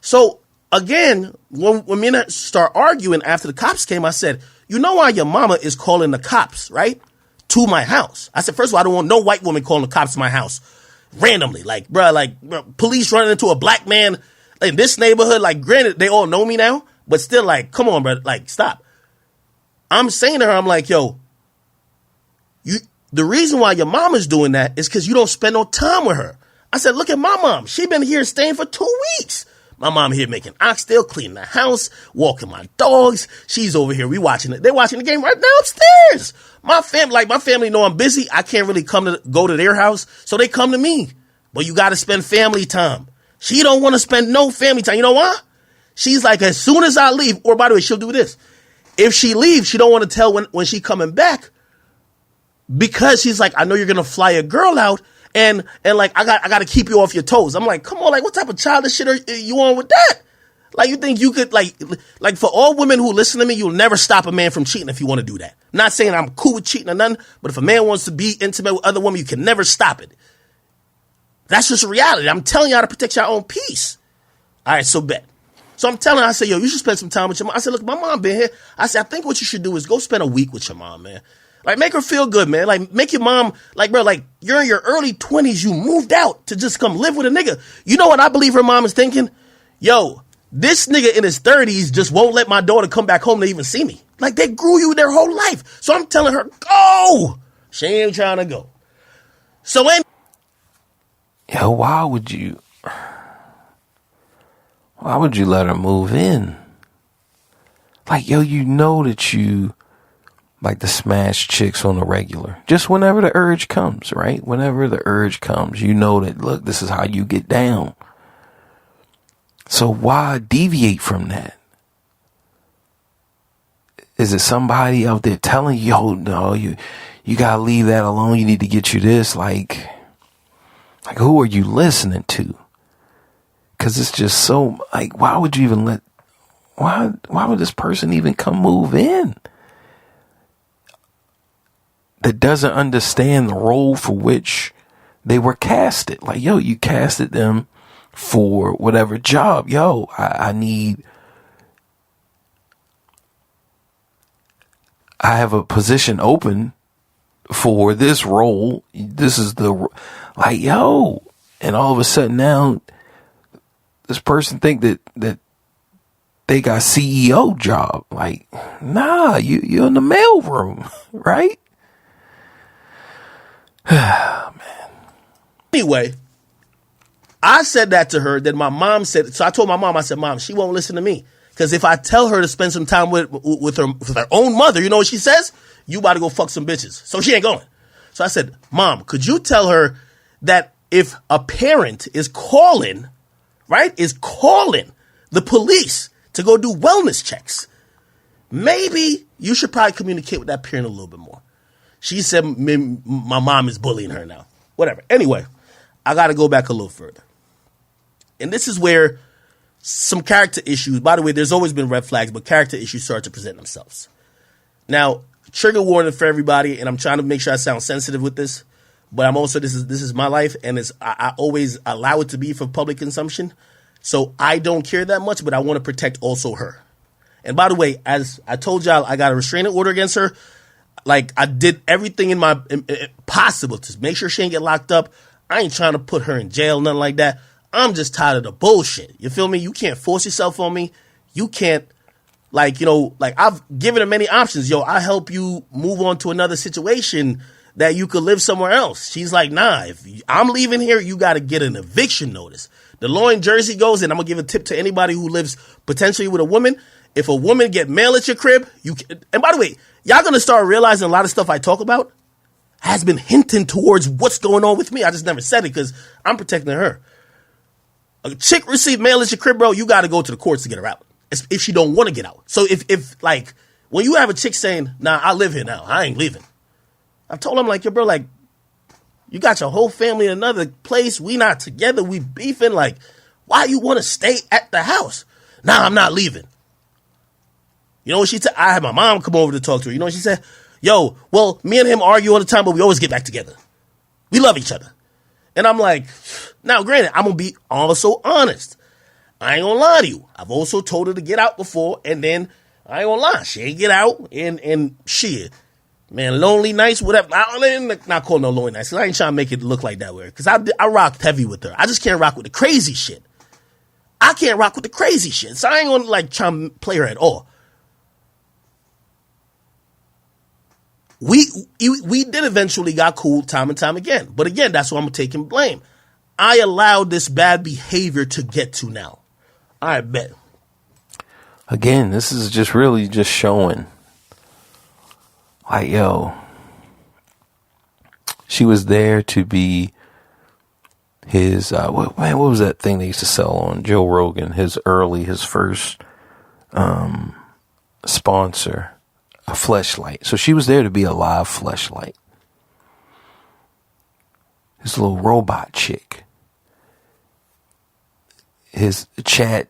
So again, when me and her start arguing after the cops came, I said, you know why your mama is calling the cops, right? To my house. I said, first of all, I don't want no white woman calling the cops to my house randomly. Like, bro, police running into a black man in this neighborhood. Like, granted, they all know me now, but still, like, come on, bro. Like, stop. I'm saying to her, I'm like, yo, the reason why your mama's doing that is because you don't spend no time with her. I said, look at my mom. She been here staying for 2 weeks. My mom here making oxtail, cleaning the house, walking my dogs. She's over here. They're watching the game right now upstairs. My family know I'm busy. I can't really go to their house, so they come to me. But you got to spend family time. She don't want to spend no family time. You know why? She's like, as soon as I leave, or by the way, she'll do this. If she leaves, she don't want to tell when she coming back, because she's like, I know you're going to fly a girl out. And like, I got to keep you off your toes. I'm like, come on, like, what type of childish shit are you on with that? Like, you think you could, like for all women who listen to me, you'll never stop a man from cheating if you want to do that. Not saying I'm cool with cheating or nothing, but if a man wants to be intimate with other women, you can never stop it. That's just a reality. I'm telling you how to protect your own peace. All right, so bet. So I'm telling her, I said, yo, you should spend some time with your mom. I said, look, my mom been here. I said, I think what you should do is go spend a week with your mom, man. Like, make her feel good, man. Like, make your mom, like, bro, like, you're in your early 20s. You moved out to just come live with a nigga. You know what I believe her mom is thinking? Yo, this nigga in his 30s just won't let my daughter come back home to even see me. Like, they grew you their whole life. So I'm telling her, go. She ain't trying to go. So yo, why would you let her move in? Like, yo, you know that you like to smash chicks on the regular. Just whenever the urge comes, right? Whenever the urge comes, you know that, look, this is how you get down. So why deviate from that? Is it somebody out there telling you, yo, no, you gotta leave that alone. You need to get you this. Like who are you listening to? Cause it's just so, like, why would you even why would this person even come move in? That doesn't understand the role for which they were casted. Like, yo, you casted them for whatever job. Yo, I have a position open for this role. This is like, yo. And all of a sudden now, this person think that they got CEO job. Like, nah, you're in the mailroom, right? Man. Anyway, I said that to her. Then my mom said, so I told my mom, I said, Mom, she won't listen to me. Because if I tell her to spend some time with her own mother, you know what she says? You about to go fuck some bitches. So she ain't going. So I said, Mom, could you tell her that if a parent is calling, right, is calling the police to go do wellness checks, maybe you should probably communicate with that parent a little bit more. She said my mom is bullying her now. Whatever. Anyway, I got to go back a little further. And this is where some character issues, by the way, there's always been red flags, but character issues start to present themselves. Now, trigger warning for everybody, and I'm trying to make sure I sound sensitive with this, but I'm also this is my life, and I always allow it to be for public consumption. So I don't care that much, but I want to protect also her. And by the way, as I told y'all, I got a restraining order against her. Like, I did everything in my possible to make sure she ain't get locked up. I ain't trying to put her in jail, nothing like that. I'm just tired of the bullshit. You feel me? You can't force yourself on me. You can't, like, I've given her many options. Yo, I help you move on to another situation that you could live somewhere else. She's like, nah, if I'm leaving here, you got to get an eviction notice. The law in Jersey goes, and I'm going to give a tip to anybody who lives potentially with a woman. If a woman get mail at your crib, and by the way, y'all going to start realizing a lot of stuff I talk about has been hinting towards what's going on with me. I just never said it because I'm protecting her. A chick received mail at your crib, bro, you got to go to the courts to get her out. If she don't want to get out. So if like, when you have a chick saying, nah, I live here now, I ain't leaving. I've told him, like, yo, bro, like, you got your whole family in another place. We not together. We beefing. Like, why you want to stay at the house? Nah, I'm not leaving. You know what she said? I had my mom come over to talk to her. You know what she said? Yo, well, me and him argue all the time, but we always get back together. We love each other. And I'm like, now, granted, I'm going to be also honest. I ain't going to lie to you. I've also told her to get out before, and then I ain't going to lie. She ain't get out, and shit. Man, lonely nights, whatever. I'm not calling no lonely nights, because I ain't trying to make it look like that way. Because I rocked heavy with her. I just can't rock with the crazy shit. I can't rock with the crazy shit. So I ain't going to, like, try to play her at all. We did eventually got cool time and time again. But again, that's why I'm taking blame. I allowed this bad behavior to get to now. I bet. Again, this is just really just showing, like, yo, she was there to be his, what was that thing they used to sell on Joe Rogan, his first sponsor, a fleshlight. So she was there to be a live fleshlight. This little robot chick. His chat,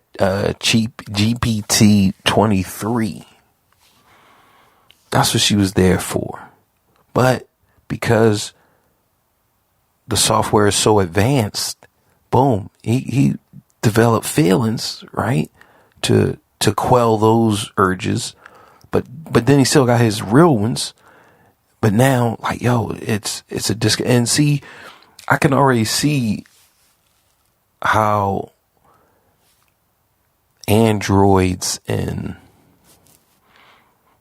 cheap GPT 23. That's what she was there for. But because the software is so advanced, boom, he developed feelings, right? To quell those urges. But then he still got his real ones. But now, like, yo, it's a disc. And see, I can already see how androids and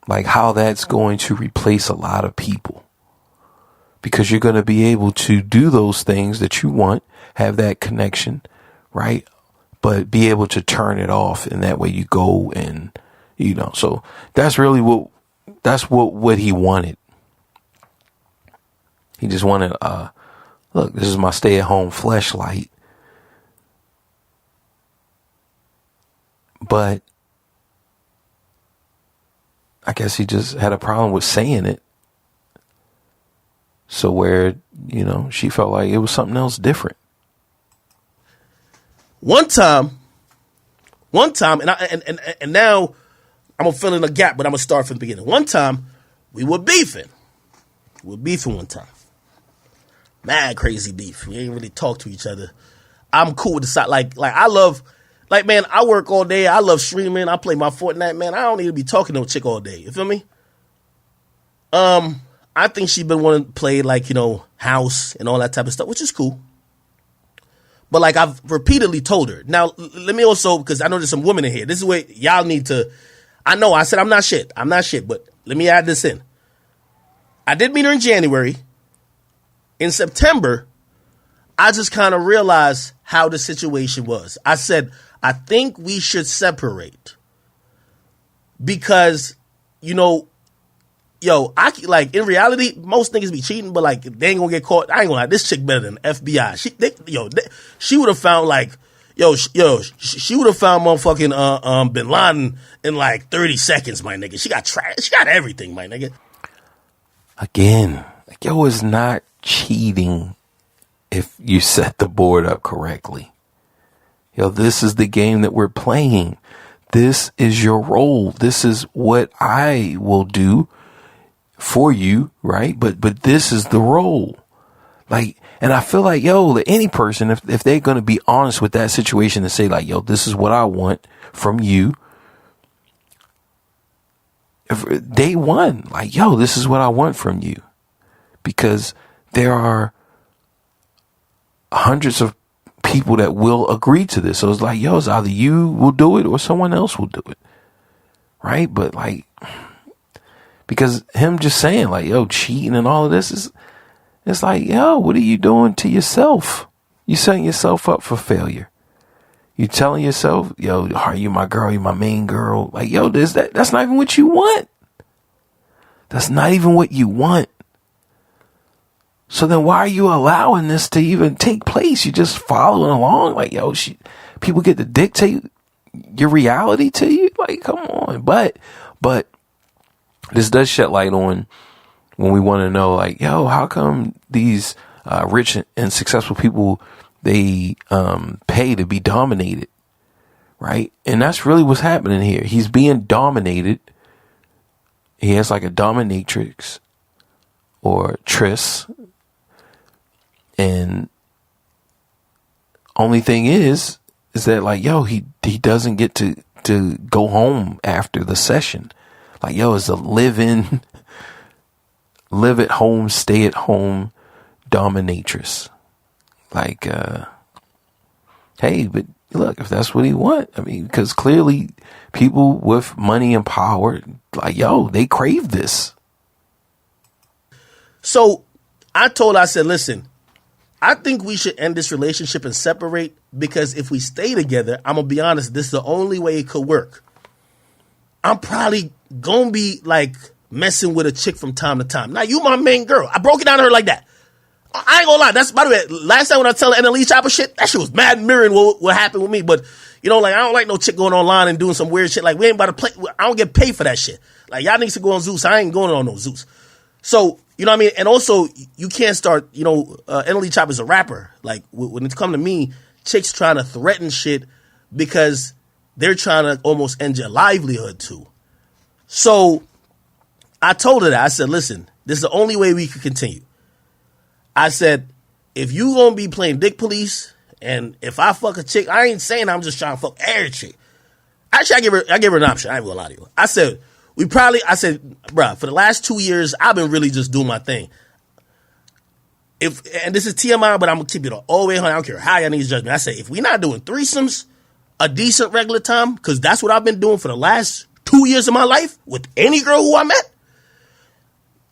like how that's going to replace a lot of people, because you're going to be able to do those things that you want, have that connection, right? But be able to turn it off, and that way you go and, so that's really what he wanted. He just wanted, look, this is my stay at home fleshlight. But I guess he just had a problem with saying it. So where, she felt like it was something else different. One time, and now I'm gonna fill in a gap, but I'm gonna start from the beginning. One time, we were beefing. One time. Mad crazy beef. We ain't really talk to each other. I'm cool with the side. Like I love, like, man, I work all day. I love streaming. I play my Fortnite, man. I don't need to be talking to a chick all day. You feel me? I think she's been wanting to play, like, house and all that type of stuff, which is cool. But, like, I've repeatedly told her. Now, let me also, because I know there's some women in here. This is where y'all need to, I know I said I'm not shit, but let me add this in. I did meet her in January. In September, I just kind of realized how the situation was. I said, I think we should separate. Because, I like, in reality, most niggas be cheating, but, like, they ain't gonna get caught. I ain't gonna lie, this chick better than the FBI. She would have found, like, she would have found motherfucking Bin Laden in like 30 seconds, my nigga. She got everything, my nigga. Again, like, it's not cheating if you set the board up correctly. This is the game that we're playing. This is your role. This is what I will do for you, right? But this is the role. Like, and I feel like, yo, any person, if they're going to be honest with that situation and say like, yo, this is what I want from you. If day one, like, yo, this is what I want from you, because there are hundreds of people that will agree to this. So it's like, yo, it's either you will do it or someone else will do it. Right. But like, because him just saying like, yo, cheating and all of this is, it's like, yo, what are you doing to yourself? You're setting yourself up for failure. You're telling yourself, yo, are you my girl? You my main girl? Like, yo, that's not even what you want. That's not even what you want. So then why are you allowing this to even take place? You're just following along. Like, yo, people get to dictate your reality to you. Like, come on. But this does shed light on when we want to know, like, yo, how come these rich and successful people, they pay to be dominated, right? And that's really what's happening here. He's being dominated. He has like a dominatrix or tris. And only thing is that like, yo, he doesn't get to go home after the session. Like, yo, it's a live at home, stay at home dominatrix. Like, hey, but look, if that's what he want, I mean, because clearly people with money and power, like, yo, they crave this. So I said, listen, I think we should end this relationship and separate, because if we stay together, I'm going to be honest, this is the only way it could work. I'm probably going to be like messing with a chick from time to time. Now, you my main girl. I broke it down to her like that. I ain't gonna lie. That's, by the way, last time when I tell her NLE Chopper shit, that shit was mad mirroring what happened with me. But, you know, like, I don't like no chick going online and doing some weird shit. Like, we ain't about to play. I don't get paid for that shit. Like, y'all need to go on Zeus. I ain't going on no Zeus. So, you know what I mean? And also, you can't start, you know, NLE Chopper's a rapper. Like, when it's come to me, chicks trying to threaten shit because they're trying to almost end your livelihood too. So, I told her that. I said, listen, this is the only way we could continue. I said, if you gonna be playing dick police, and if I fuck a chick, I ain't saying I'm just trying to fuck every chick. Actually, I gave her an option. I ain't gonna lie to you. I said, bruh, for the last 2 years, I've been really just doing my thing. And this is TMI, but I'm gonna keep it all the way 100. I don't care how y'all niggas judge me. I said, if we not doing threesomes a decent regular time, because that's what I've been doing for the last 2 years of my life with any girl who I met,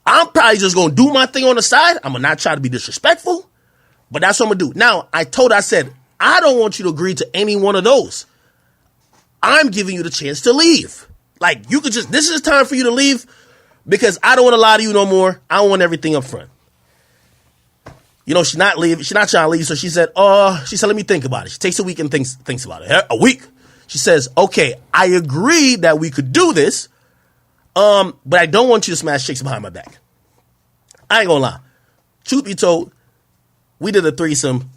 I'm probably just going to do my thing on the side. I'm going to not try to be disrespectful, but that's what I'm going to do. Now, I said, I don't want you to agree to any one of those. I'm giving you the chance to leave. Like, you could just, this is time for you to leave, because I don't want to lie to you no more. I want everything up front. You know, she's not trying to leave. So she said, let me think about it. She takes a week and thinks about it. A week. She says, okay, I agree that we could do this. But I don't want you to smash chicks behind my back. I ain't gonna lie. Truth be told, we did a threesome.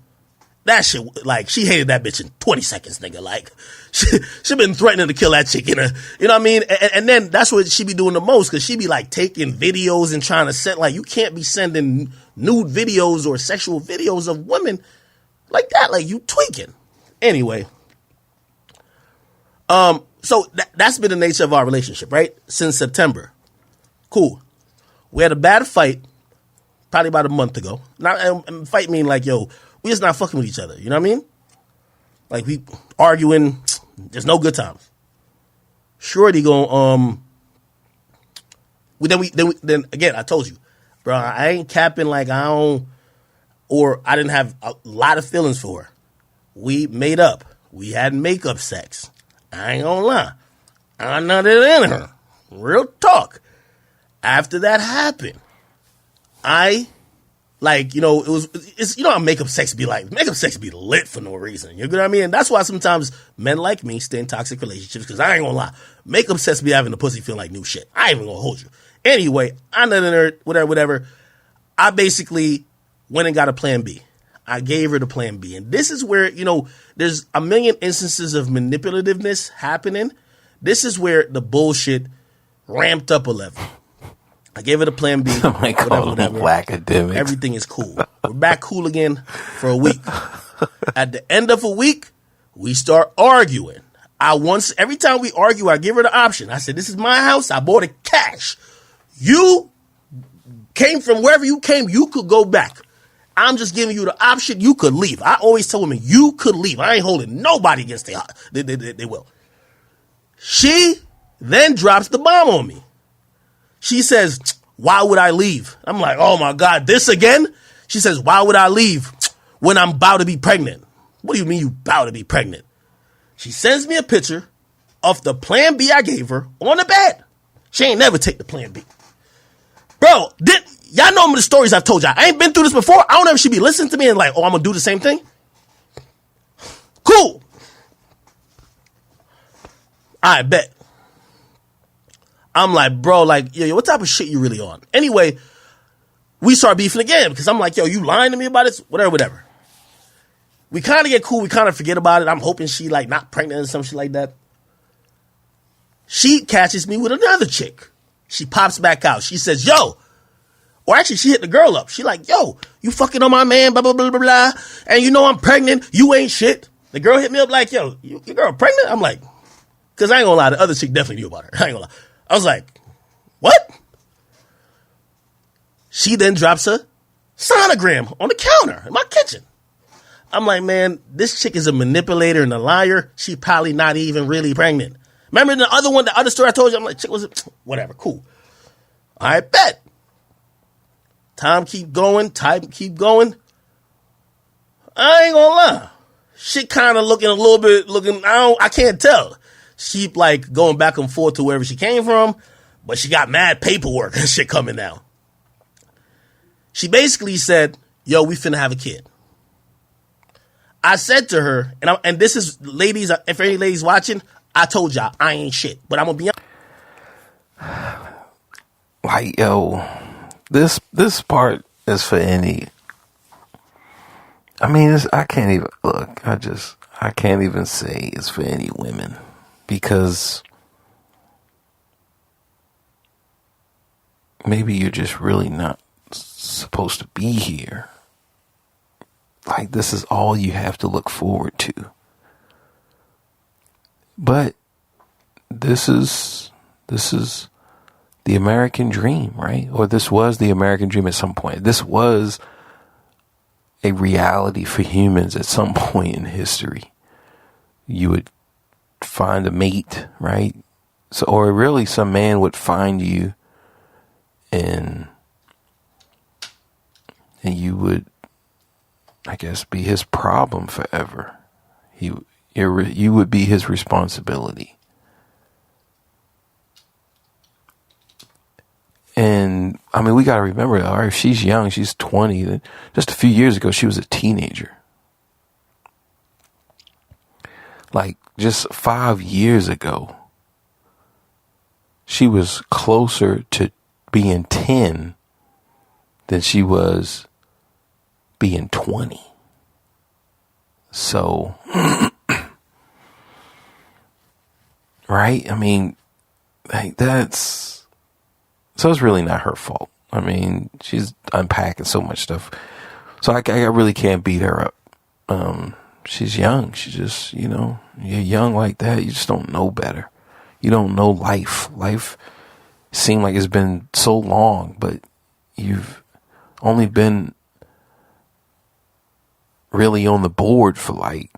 That shit, like, she hated that bitch in 20 seconds, nigga. Like, she been threatening to kill that chick in her, you know what I mean? And then that's what she be doing the most, because she be, like, taking videos and trying to send, like, you can't be sending nude videos or sexual videos of women like that. Like, you tweaking. Anyway. So that's been the nature of our relationship, right? Since September. Cool. We had a bad fight probably about a month ago. And fight mean like, yo, we just not fucking with each other. You know what I mean? Like, we arguing. There's no good times. Shorty going, then again, I told you, bro, I ain't capping like I didn't have a lot of feelings for her. We made up. We had makeup sex. I ain't gonna lie. I nutted in her. Real talk. After that happened, it's, you know how makeup sex be like. Makeup sex be lit for no reason. You know what I mean? And that's why sometimes men like me stay in toxic relationships, because I ain't gonna lie. Makeup sex be having the pussy feel like new shit. I ain't even gonna hold you. Anyway, I nutted in her, whatever. I basically went and got a plan B. I gave her the plan B. And this is where, you know, there's a million instances of manipulativeness happening. This is where the bullshit ramped up a level. I gave her the plan B. I might call him Akademiks. Everything is cool. We're back cool again for a week. At the end of a week, we start arguing. Every time we argue, I give her the option. I said, this is my house. I bought it cash. You came from wherever you came. You could go back. I'm just giving you the option. You could leave. I always tell women, you could leave. I ain't holding nobody against they will. She then drops the bomb on me. She says, why would I leave? I'm like, oh my God, this again? She says, why would I leave when I'm about to be pregnant? What do you mean you about to be pregnant? She sends me a picture of the plan B I gave her on the bed. She ain't never take the plan B. Bro, y'all know the stories I've told y'all. I ain't been through this before. I don't know if she be listening to me and like, oh, I'm going to do the same thing. Cool. I bet. I'm like, bro, like, yo, what type of shit you really on? Anyway, we start beefing again because I'm like, yo, you lying to me about this? Whatever. We kind of get cool. We kind of forget about it. I'm hoping she like not pregnant or some shit like that. She catches me with another chick. She pops back out. She says, yo, or actually she hit the girl up. She like, yo, you fucking on my man, blah, blah, blah, blah, blah. And you know I'm pregnant. You ain't shit. The girl hit me up like, yo, your girl pregnant? I'm like, because I ain't gonna lie. The other chick definitely knew about her. I ain't gonna lie. I was like, what? She then drops a sonogram on the counter in my kitchen. I'm like, man, this chick is a manipulator and a liar. She probably not even really pregnant. Remember the other story I told you? I'm like, chick was whatever, cool. I bet. Time keep going. I ain't gonna lie. Shit kind of looking a little bit, I can't tell. She like going back and forth to wherever she came from, but she got mad paperwork and shit coming now. She basically said, yo, we finna have a kid. I said to her, and this is, ladies, if any ladies watching, I told y'all, I ain't shit, but I'm going to be honest. Like, yo, this part is for any, I mean, I can't even say it's for any women because maybe you're just really not supposed to be here. Like, this is all you have to look forward to. But this is the American dream, right? Or this was the American dream at some point. This was a reality for humans at some point in history. You would find a mate, right? So, or really some man would find you and you would, I guess, be his problem forever. You would be his responsibility. And I mean, we got to remember, all right, she's young, she's 20. Just a few years ago, she was a teenager. Like just 5 years ago, she was closer to being 10 than she was being 20. So, right? I mean, like so it's really not her fault. I mean, she's unpacking so much stuff. So I really can't beat her up. She's young. She just, you're young like that. You just don't know better. You don't know life. Life seemed like it's been so long, but you've only been really on the board for like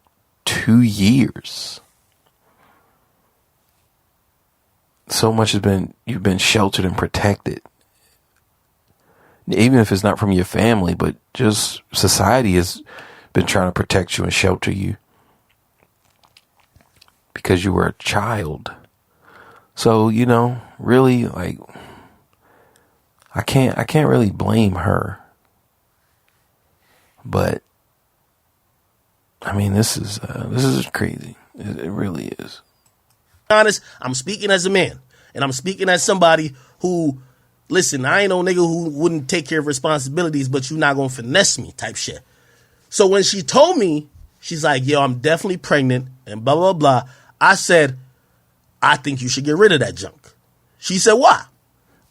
2 years. So much you've been sheltered and protected. Even if it's not from your family, but just society has been trying to protect you and shelter you because you were a child. So, really, like, I can't really blame her. But I mean, this is crazy. It really is. Honest, I'm speaking as a man, and I'm speaking as somebody who, listen, I ain't no nigga who wouldn't take care of responsibilities, but you're not gonna finesse me type shit. So when she told me, she's like, yo, I'm definitely pregnant and blah, blah, blah. I said, I think you should get rid of that junk. She said, why?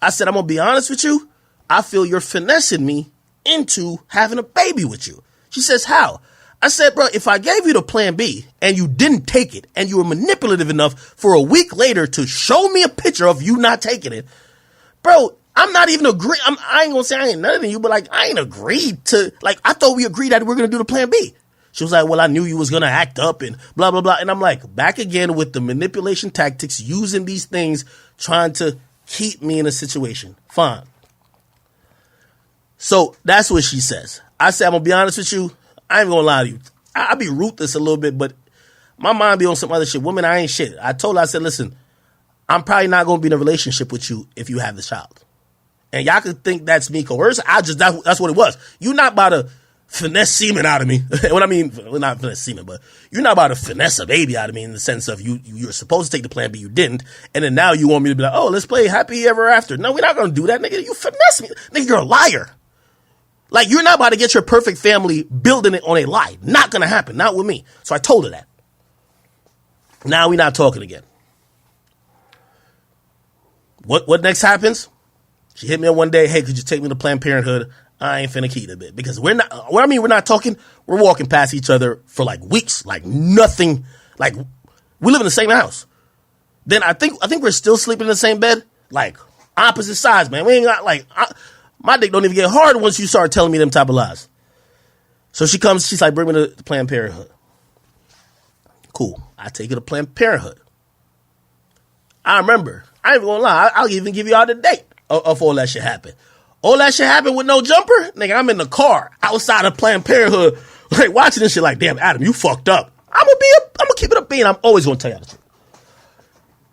I said, I'm gonna be honest with you. I feel you're finessing me into having a baby with you. She says, how? I said, bro, if I gave you the plan B and you didn't take it and you were manipulative enough for a week later to show me a picture of you not taking it, bro, I'm not even agreeing. I ain't gonna say I ain't none of you, but like, I ain't agreed to, like, I thought we agreed that we were gonna do the plan B. She was like, well, I knew you was gonna act up and blah, blah, blah. And I'm like, back again with the manipulation tactics, using these things, trying to keep me in a situation. Fine. So that's what she says. I said, I'm gonna be honest with you. I ain't gonna lie to you. I be ruthless a little bit, but my mind be on some other shit. Women, I ain't shit. I told her, I said, listen, I'm probably not gonna be in a relationship with you if you have this child. And y'all could think that's me coerced. That's what it was. You're not about to finesse semen out of me. What I mean, well, not finesse semen, but you're not about to finesse a baby out of me in the sense of you're supposed to take the plan, but you didn't. And then now you want me to be like, oh, let's play happy ever after. No, we're not gonna do that, nigga. You finesse me. Nigga, you're a liar. Like, you're not about to get your perfect family building it on a lie. Not going to happen. Not with me. So I told her that. Now we're not talking again. What next happens? She hit me up one day. Hey, could you take me to Planned Parenthood? I ain't finna keep it a bit. Because we're not talking. We're walking past each other for like weeks. Like nothing. Like, we live in the same house. Then I think we're still sleeping in the same bed. Like, opposite sides, man. We ain't got like... my dick don't even get hard once you start telling me them type of lies. So she comes, she's like, bring me to Planned Parenthood. Cool. I take her to Planned Parenthood. I remember. I ain't even gonna lie. I'll even give you all the date of all that shit happened. All that shit happened with no jumper? Nigga, I'm in the car outside of Planned Parenthood, like watching this shit like, damn, Adam, you fucked up. I'm gonna keep it a bean. I'm always gonna tell you the truth.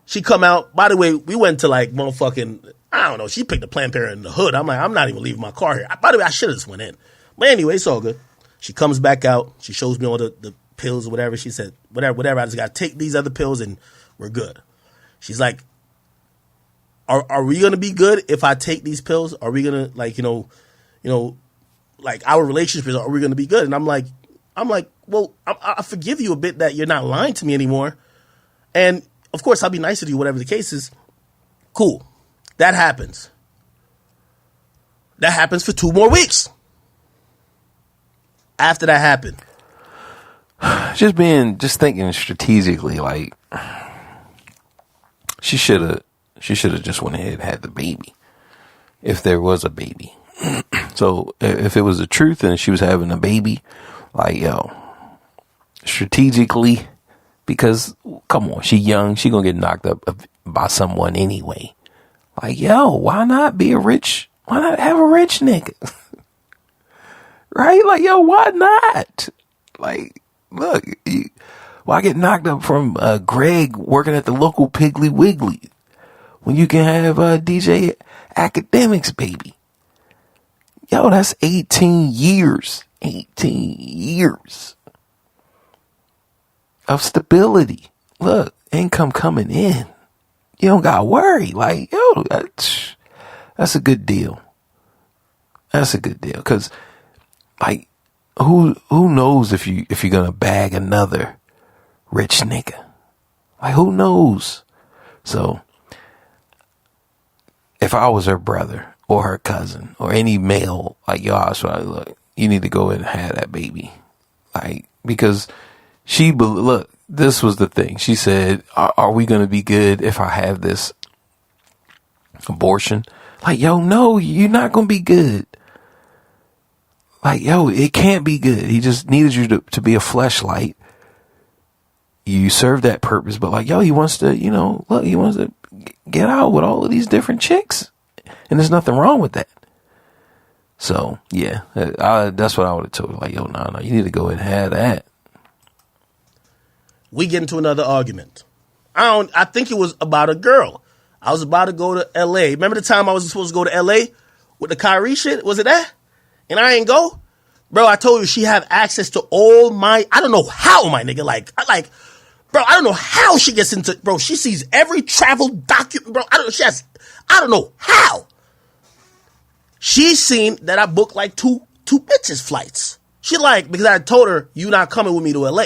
She come out. By the way, we went to like motherfucking... I don't know. She picked a Planned Parenthood in the hood. I'm like, I'm not even leaving my car here. By the way, I should have just went in. But anyway, it's all good. She comes back out. She shows me all the pills or whatever. She said, whatever. I just got to take these other pills and we're good. She's like, are we going to be good if I take these pills? Are we going to, like, you know, like our relationship, are we going to be good? And I'm like, well, I forgive you a bit that you're not lying to me anymore. And of course, I'll be nice to you, whatever the case is. Cool. That happens. That happens for 2 more weeks. After that happened. Just thinking strategically, like, she should have just went ahead and had the baby. If there was a baby. So if it was the truth and she was having a baby, like, yo, strategically, because come on, she young, she gonna get knocked up by someone anyway. Like, yo, why not be a rich? Why not have a rich nigga? Right? Like, yo, why not? Like, look, why get knocked up from Greg working at the local Piggly Wiggly when you can have DJ Akademiks, baby? Yo, that's 18 years. 18 years of stability. Look, income coming in. You don't gotta worry. Like, yo, that's a good deal. That's a good deal. Cause like, who knows if you're gonna bag another rich nigga? Like, who knows? So if I was her brother or her cousin or any male, like, yo, I was like, look, you need to go and have that baby. Like, because look, this was the thing. She said, are we going to be good if I have this abortion? Like, yo, no, you're not going to be good. Like, yo, it can't be good. He just needed you to be a fleshlight. You serve that purpose, but like, yo, he wants to, look, he wants to get out with all of these different chicks. And there's nothing wrong with that. So, yeah, that's what I would have told her. Like, yo, no, you need to go and have that. We get into another argument. I think it was about a girl. I was about to go to LA. Remember the time I was supposed to go to LA with the Kyrie shit? Was it that? And I ain't go? Bro, I told you she have access to all my, I don't know how, my nigga. Bro, I don't know how she gets into, bro, she sees every travel document, bro. I don't know how. She's seen that I booked like two bitches flights. She like, because I told her, you not coming with me to LA.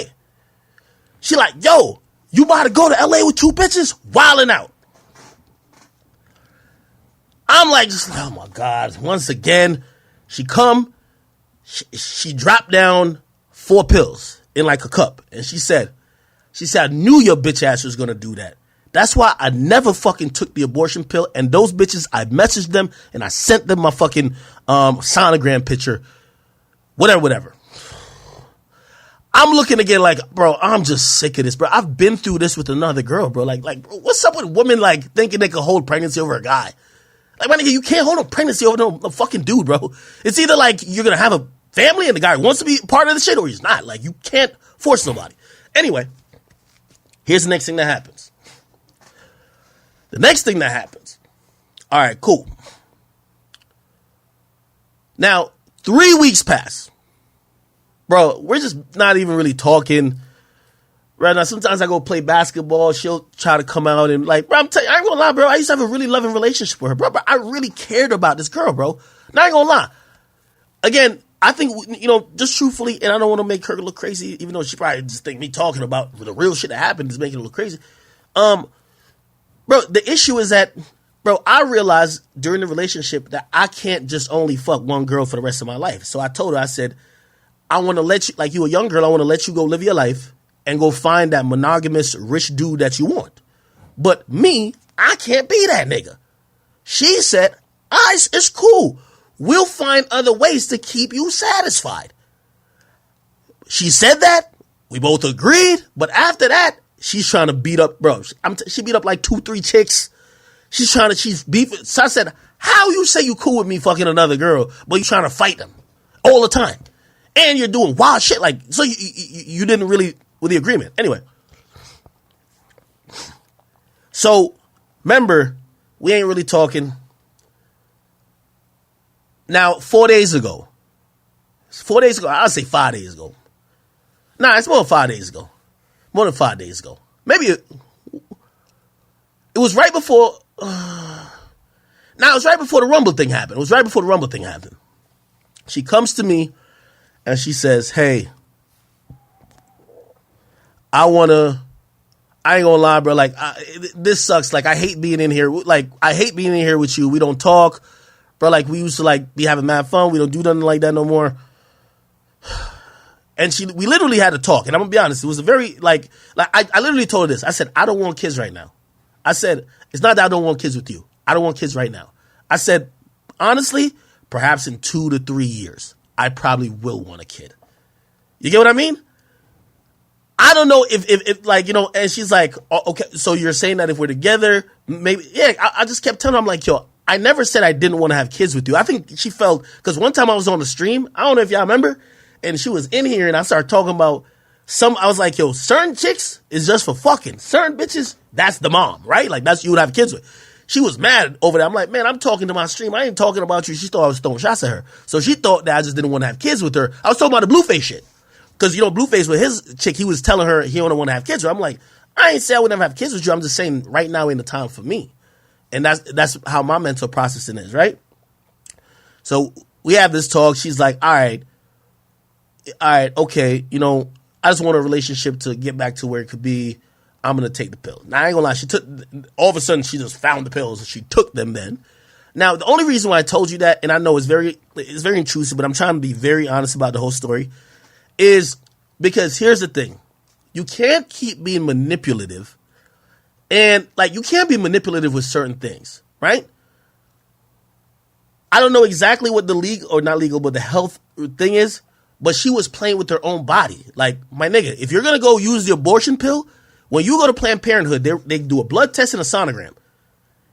She like, yo, you about to go to LA with 2 bitches? Wilding out. I'm like, oh my God. Once again, she come, she dropped down 4 pills in like a cup. And she said, I knew your bitch ass was going to do that. That's why I never fucking took the abortion pill. And those bitches, I messaged them and I sent them my fucking sonogram picture. Whatever. I'm looking again like, bro, I'm just sick of this, bro. I've been through this with another girl, bro. Like, bro, what's up with women like thinking they can hold pregnancy over a guy? Like, my nigga, you can't hold a pregnancy over no fucking dude, bro. It's either like you're going to have a family and the guy wants to be part of the shit or he's not. Like, you can't force nobody. Anyway, here's the next thing that happens. The next thing that happens. All right, cool. Now, 3 weeks pass. Bro, we're just not even really talking right now. Sometimes I go play basketball. She'll try to come out and like, bro, I ain't gonna lie, bro. I used to have a really loving relationship with her, bro. But I really cared about this girl, bro. Not ain't gonna lie. Again, I think, just truthfully, and I don't want to make her look crazy, even though she probably just think me talking about the real shit that happened is making her look crazy. Bro, the issue is that, bro, I realized during the relationship that I can't just only fuck one girl for the rest of my life. So I told her, I said, I want to let you, like you a young girl, I want to let you go live your life and go find that monogamous rich dude that you want. But me, I can't be that nigga. She said, it's cool. We'll find other ways to keep you satisfied. She said that. We both agreed. But after that, she's trying to beat up, bro. She beat up like 2-3 chicks. She's beefing. So I said, how you say you cool with me fucking another girl, but you trying to fight them all the time? And you're doing wild shit. Like, so you didn't really, with the agreement. Anyway. So, remember, we ain't really talking. Now, 4 days ago, I'll say 5 days ago. Nah, it's more than 5 days ago. More than 5 days ago. Maybe it was right before, it was right before the Rumble thing happened. She comes to me and she says, hey, I ain't gonna lie, bro. Like, this sucks. Like, I hate being in here. Like, I hate being in here with you. We don't talk. Bro, like, we used to, like, be having mad fun. We don't do nothing like that no more. And we literally had to talk. And I'm going to be honest. It was a very, I literally told her this. I said, I don't want kids right now. I said, it's not that I don't want kids with you. I don't want kids right now. I said, honestly, perhaps in 2 to 3 years, I probably will want a kid. You get what I mean? I don't know if like, and she's like, oh, okay, so you're saying that if we're together, maybe, yeah, I just kept telling her, I'm like, yo, I never said I didn't want to have kids with you. I think she felt, because one time I was on the stream, I don't know if y'all remember, and she was in here and I started talking about I was like, yo, certain chicks is just for fucking. Certain bitches, that's the mom, right? Like, that's you would have kids with. She was mad over that. I'm like, man, I'm talking to my stream. I ain't talking about you. She thought I was throwing shots at her. So she thought that I just didn't want to have kids with her. I was talking about the Blueface shit. Because, Blueface with his chick, he was telling her he don't want to have kids with her. I'm like, I ain't say I would never have kids with you. I'm just saying right now ain't the time for me. And that's how my mental processing is, right? So we have this talk. She's like, all right, okay, I just want a relationship to get back to where it could be. I'm going to take the pill. Now, I ain't going to lie. All of a sudden, she just found the pills and she took them then. Now, the only reason why I told you that, and I know it's very intrusive, but I'm trying to be very honest about the whole story, is because here's the thing. You can't keep being manipulative. And, you can't be manipulative with certain things, right? I don't know exactly what the the health thing is, but she was playing with her own body. Like, my nigga, if you're going to go use the abortion pill, when you go to Planned Parenthood, they do a blood test and a sonogram.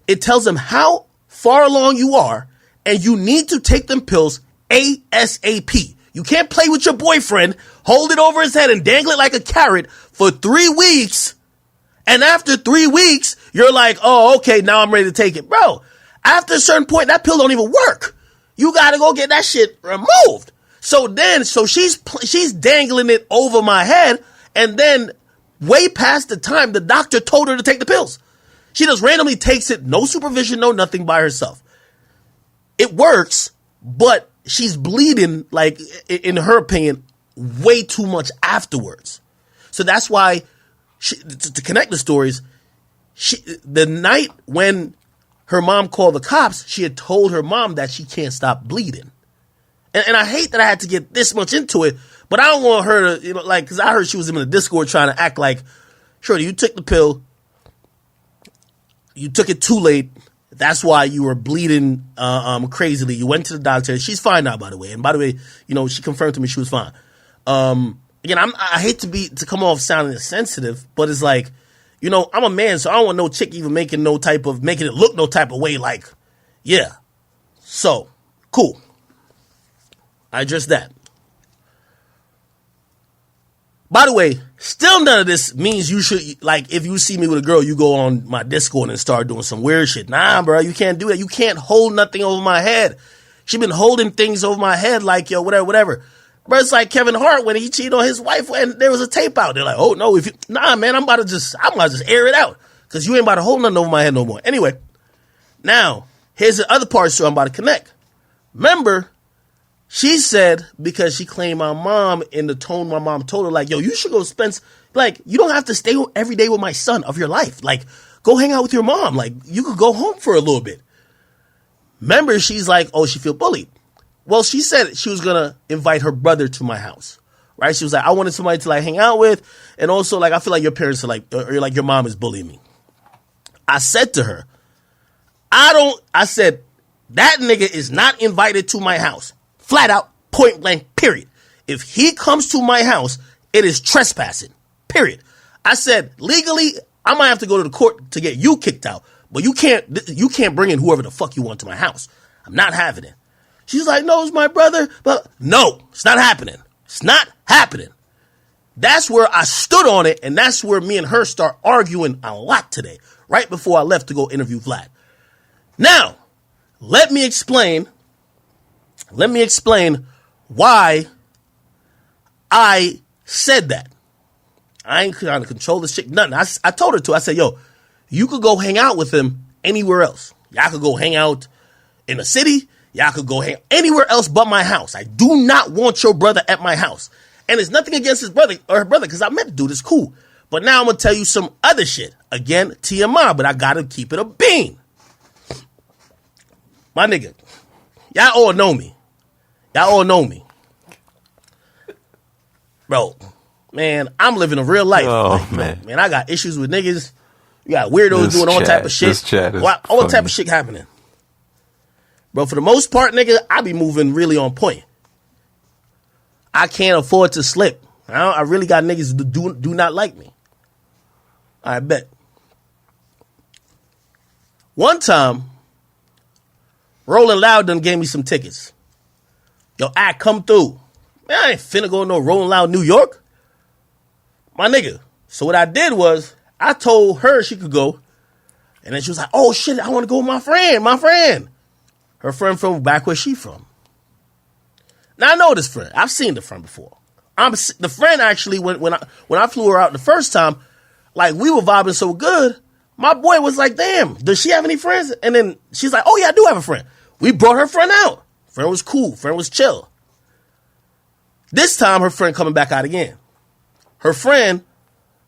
It tells them how far along you are, and you need to take them pills ASAP. You can't play with your boyfriend, hold it over his head and dangle it like a carrot for 3 weeks. And after 3 weeks, you're like, oh, okay, now I'm ready to take it. Bro, after a certain point, that pill don't even work. You got to go get that shit removed. So she's dangling it over my head, and then way past the time the doctor told her to take the pills. She just randomly takes it, no supervision, no nothing, by herself. It works, but she's bleeding, like, in her opinion, way too much afterwards. So that's why, to connect the stories, the night when her mom called the cops, she had told her mom that she can't stop bleeding. And I hate that I had to get this much into it, but I don't want her to, like, because I heard she was in the Discord trying to act like, Shorty, you took the pill. You took it too late. That's why you were bleeding crazily. You went to the doctor. She's fine now, by the way. And by the way, she confirmed to me she was fine. Again, I hate to come off sounding insensitive, but it's like, I'm a man, so I don't want no chick even making it look no type of way. Like, yeah. So, cool. I addressed that. By the way, still none of this means you should, like, if you see me with a girl, you go on my Discord and start doing some weird shit. Nah, bro, you can't do that. You can't hold nothing over my head. She been holding things over my head like, yo, whatever. Bro, it's like Kevin Hart when he cheated on his wife and there was a tape out. They're like, oh, no, nah, man, I'm about to just air it out because you ain't about to hold nothing over my head no more. Anyway, now, here's the other part so I'm about to connect. Remember, she said, because she claimed my mom in the tone my mom told her, like, yo, you should go spend, like, you don't have to stay every day with my son of your life. Like, go hang out with your mom. Like, you could go home for a little bit. Remember, she's like, oh, she feel bullied. Well, she said she was going to invite her brother to my house, right? She was like, I wanted somebody to, like, hang out with. And also, like, I feel like your parents are like, or like your mom is bullying me. I said to her, I said, that nigga is not invited to my house. Flat out, point blank, period. If he comes to my house, it is trespassing, period. I said, legally, I might have to go to the court to get you kicked out, but you can't bring in whoever the fuck you want to my house. I'm not having it. She's like, no, it's my brother, but no, it's not happening. It's not happening. That's where I stood on it, and that's where me and her start arguing a lot today, right before I left to go interview Vlad. Now, let me explain why I said that. I ain't trying to control this chick, nothing. I told her to. I said, yo, you could go hang out with him anywhere else. Y'all could go hang out in the city. Y'all could go hang anywhere else but my house. I do not want your brother at my house. And it's nothing against his brother or her brother, because I met the dude. It's cool. But now I'm going to tell you some other shit. Again, TMI, but I got to keep it a bean. My nigga, y'all all know me. Bro, man, I'm living a real life. Oh, man. Man, I got issues with niggas. You got weirdos doing all type of shit. This chat is all type of shit happening. Bro, for the most part, nigga, I be moving really on point. I can't afford to slip. I really got niggas who do not like me. I bet. One time, Rolling Loud done gave me some tickets. Yo, I come through. Man, I ain't finna go to no Rolling Loud New York. My nigga. So what I did was, I told her she could go. And then she was like, oh shit, I want to go with my friend. Her friend from back where she from. Now I know this friend. I've seen the friend before. The friend actually, when I flew her out the first time, like we were vibing so good, my boy was like, damn, does she have any friends? And then she's like, oh yeah, I do have a friend. We brought her friend out. Friend was cool. Friend was chill. This time, her friend coming back out again. Her friend,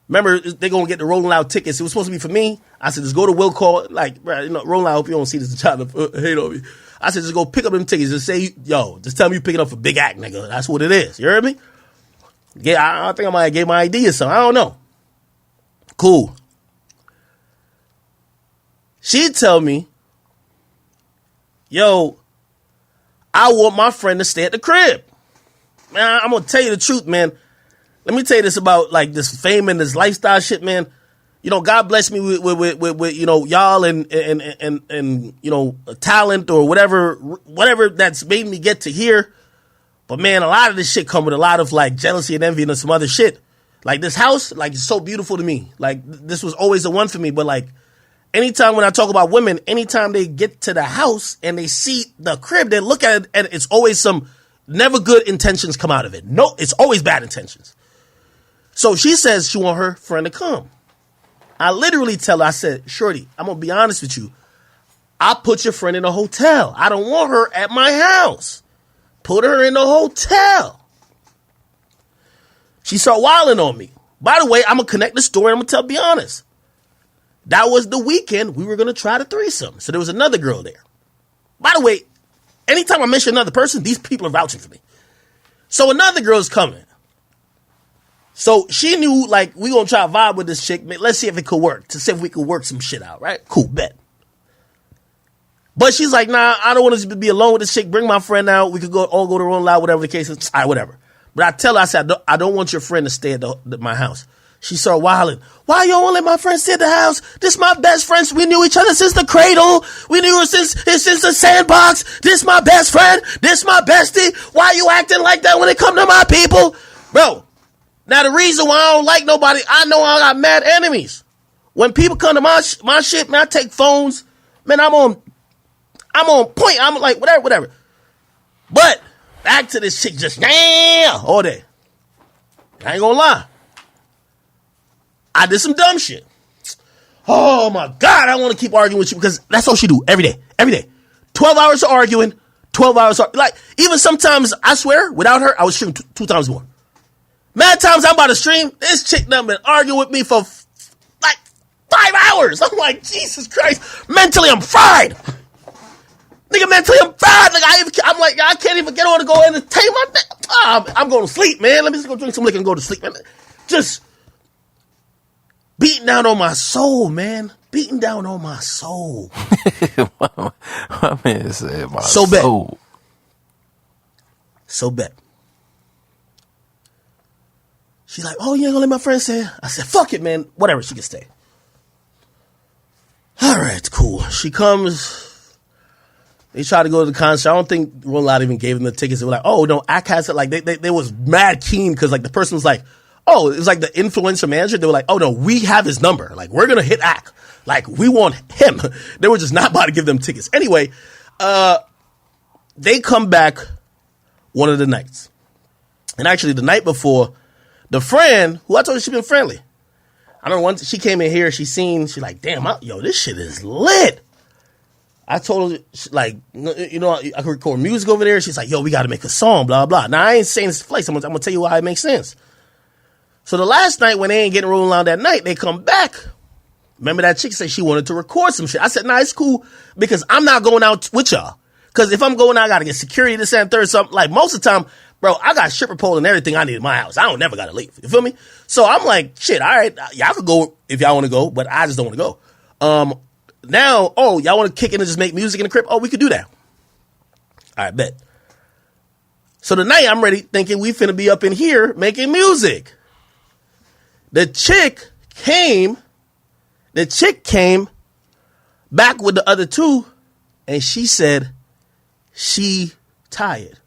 remember, they're going to get the Rolling Loud tickets. It was supposed to be for me. I said, just go to Will Call. Like, bro, Rolling Loud, I hope you don't see this and try to hate on me. I said, just go pick up them tickets. Just say, yo, just tell me you pick it up for Big Act, nigga. That's what it is. You heard me? Yeah, I think I might have gave my ID or something. I don't know. Cool. She'd tell me, yo, I want my friend to stay at the crib. Man, I'm going to tell you the truth, man. Let me tell you this about, like, this fame and this lifestyle shit, man. You know, God bless me with you know, y'all and you know, talent or whatever that's made me get to here. But, man, a lot of this shit come with a lot of, like, jealousy and envy and some other shit. Like, this house, like, it's so beautiful to me. Like, this was always the one for me. But, like, anytime when I talk about women, anytime they get to the house and they see the crib, they look at it and it's always some never good intentions come out of it. No, it's always bad intentions. So she says she want her friend to come. I literally tell her, I said, shorty, I'm going to be honest with you. I'll put your friend in a hotel. I don't want her at my house. Put her in a hotel. She started wilding on me. By the way, I'm going to connect the story. I'm going to be honest. That was the weekend we were going to try the threesome. So there was another girl there. By the way, anytime I mention another person, these people are vouching for me. So another girl's coming. So she knew, like, we gonna try to vibe with this chick. Let's see if it could work. To see if we could work some shit out, right? Cool, bet. But she's like, nah, I don't want to be alone with this chick. Bring my friend out. We could all go to our own life, whatever the case is. All right, whatever. But I tell her, I said, I don't want your friend to stay at my house. She started wilding. Why you don't let my friend stay at the house? This my best friends. We knew each other since the cradle. We knew her since the sandbox. This my best friend. This my bestie. Why you acting like that when it come to my people? Bro. Now, the reason why I don't like nobody, I know I got mad enemies. When people come to my shit, man, I take phones. Man, I'm on point. I'm like, whatever. But back to this chick just, all day. I ain't gonna lie. I did some dumb shit. Oh, my God, I want to keep arguing with you because that's all she do every day. 12 hours of arguing, 12 hours. Like, even sometimes, I swear, without her, I would stream two times more. Mad times I'm about to stream, this chick done been arguing with me for like 5 hours. I'm like, Jesus Christ. Mentally, I'm fried. Nigga, mentally, I'm fried. Like, I'm like, I can't even get on to go entertain my I'm going to sleep, man. Let me just go drink some liquor and go to sleep, man. Just beating down on my soul, man. Beating down on my soul. My man said my so soul. So bet. She's like, oh, you ain't gonna let my friend stay? I said, fuck it, man. Whatever, she can stay. All right, cool. She comes. They try to go to the concert. I don't think Rolling Loud even gave them the tickets. They were like, oh, no, Act has it. Like, they was mad keen because, like, the person was like, oh, it was like the influencer manager. They were like, oh, no, we have his number. Like, we're going to hit Act. Like, we want him. They were just not about to give them tickets. Anyway, they come back one of the nights. And actually, the night before, the friend, who I told you she been friendly. I don't know, once she came in here, she like, damn, this shit is lit. I told her, like, you know, I could record music over there. She's like, yo, we got to make a song, blah, blah. Now, I ain't saying this place. I'm going to tell you why it makes sense. So the last night when they ain't getting rolling around that night, they come back. Remember that chick said she wanted to record some shit. I said, nah, it's cool because I'm not going out with y'all. Because if I'm going out, I got to get security, this and third, something. Like, most of the time, bro, I got stripper pole and everything I need in my house. I don't never got to leave. You feel me? So I'm like, shit, all right, y'all could go if y'all want to go, but I just don't want to go. Now, oh, y'all want to kick in and just make music in the crib? Oh, we could do that. All right, bet. So tonight I'm ready thinking we finna be up in here making music. The chick came back with the other two and she said she tired.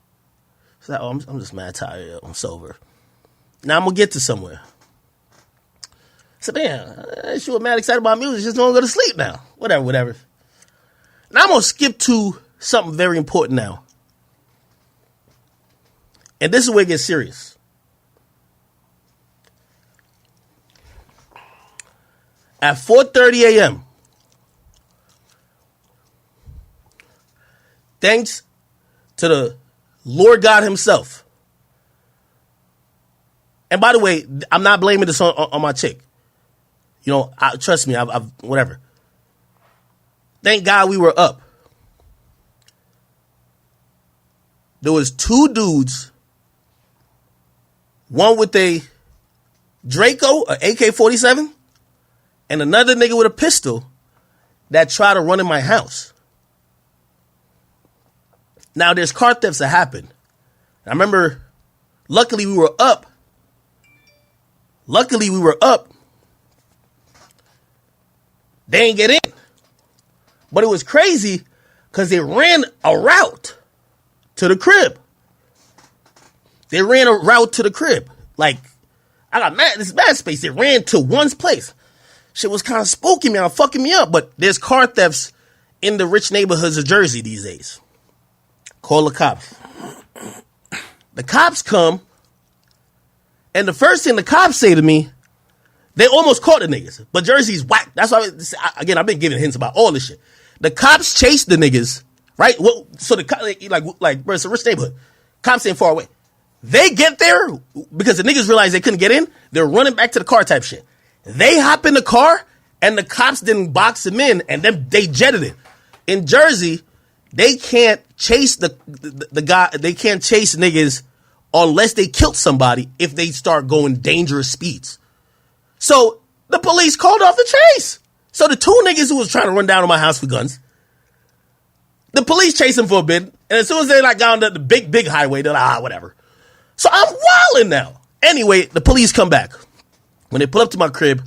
She's like, oh, I'm just mad tired. I'm sober. Now I'm going to get to somewhere. I said, man, she was mad excited about music. Just don't go to sleep now. Whatever. Now I'm going to skip to something very important now. And this is where it gets serious. At 4:30 a.m., thanks to the Lord God himself. And by the way, I'm not blaming this on my chick. You know, trust me, I've whatever. Thank God we were up. There was two dudes, one with a Draco, an AK-47, and another nigga with a pistol that tried to run in my house. Now, there's car thefts that happen. I remember, luckily we were up. They ain't get in. But it was crazy because they ran a route to the crib. Like, I got this mad space. They ran to one's place. Shit was kind of spooking me out, fucking me up. But there's car thefts in the rich neighborhoods of Jersey these days. Call the cops. The cops come, and the first thing the cops say to me, they almost caught the niggas, but Jersey's whack. That's why, again, I've been giving hints about all this shit. The cops chased the niggas, right? Well, so bro, it's a rich neighborhood. Cops ain't far away. They get there because the niggas realized they couldn't get in. They're running back to the car type shit. They hop in the car, and the cops didn't box them in, and then they jetted it. In Jersey, they can't chase the guy. They can't chase niggas unless they killed somebody if they start going dangerous speeds. So the police called off the chase. So the two niggas who was trying to run down on my house with guns, the police chased them for a bit, and as soon as they like got on the big highway, they're like, whatever. So I'm wilding now. Anyway, the police come back. When they pull up to my crib,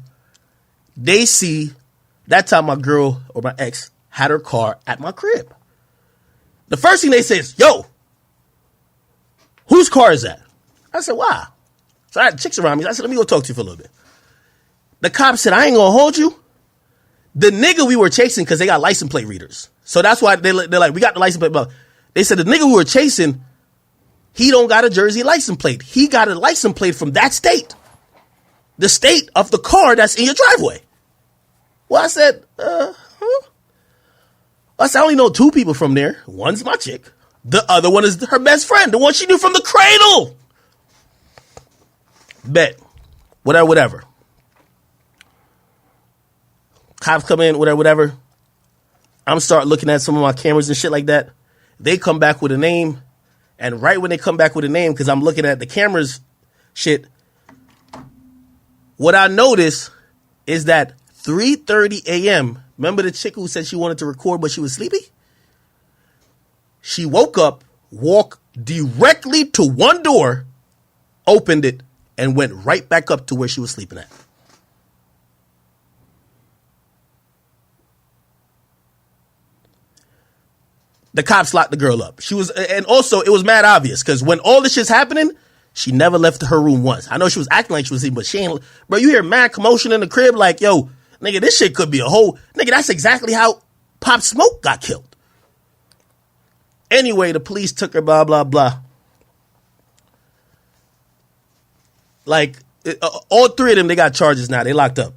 they see that time my girl or my ex had her car at my crib. The first thing they say is, yo, whose car is that? I said, wow. So I had chicks around me. I said, let me go talk to you for a little bit. The cop said, I ain't gonna hold you. The nigga we were chasing, because they got license plate readers. So that's why they're like, we got the license plate. But they said the nigga we were chasing, he don't got a Jersey license plate. He got a license plate from that state. The state of the car that's in your driveway. Well, I said, I said, I only know two people from there. One's my chick. The other one is her best friend, the one she knew from the cradle. Bet. Whatever. Cops come in, whatever. I'm start looking at some of my cameras and shit like that. They come back with a name. And right when they come back with a name, because I'm looking at the cameras shit, what I notice is that 3:30 a.m., remember the chick who said she wanted to record but she was sleepy? She woke up, walked directly to one door, opened it, and went right back up to where she was sleeping at. The cops locked the girl up. And also it was mad obvious because when all this shit's happening, she never left her room once. I know she was acting like she was sleeping, but she ain't. Bro, you hear mad commotion in the crib like, yo, nigga, this shit could be a whole. Nigga, that's exactly how Pop Smoke got killed. Anyway, the police took her, blah, blah, blah. Like, all three of them, they got charges now. They locked up.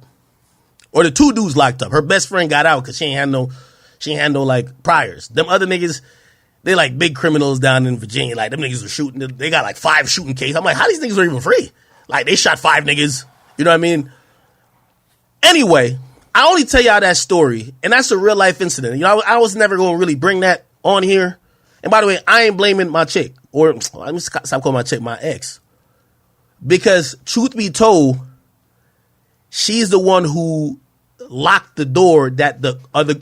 Or the two dudes locked up. Her best friend got out because she ain't had no, like, priors. Them other niggas, they like big criminals down in Virginia. Like, them niggas were shooting. They got like 5 shooting cases. I'm like, how these niggas are even free? Like, they shot 5 niggas. You know what I mean? Anyway, I only tell y'all that story, and that's a real life incident. You know, I was never going to really bring that on here. And by the way, I ain't blaming my chick. Or, let me stop calling my chick my ex. Because, truth be told, she's the one who locked the door that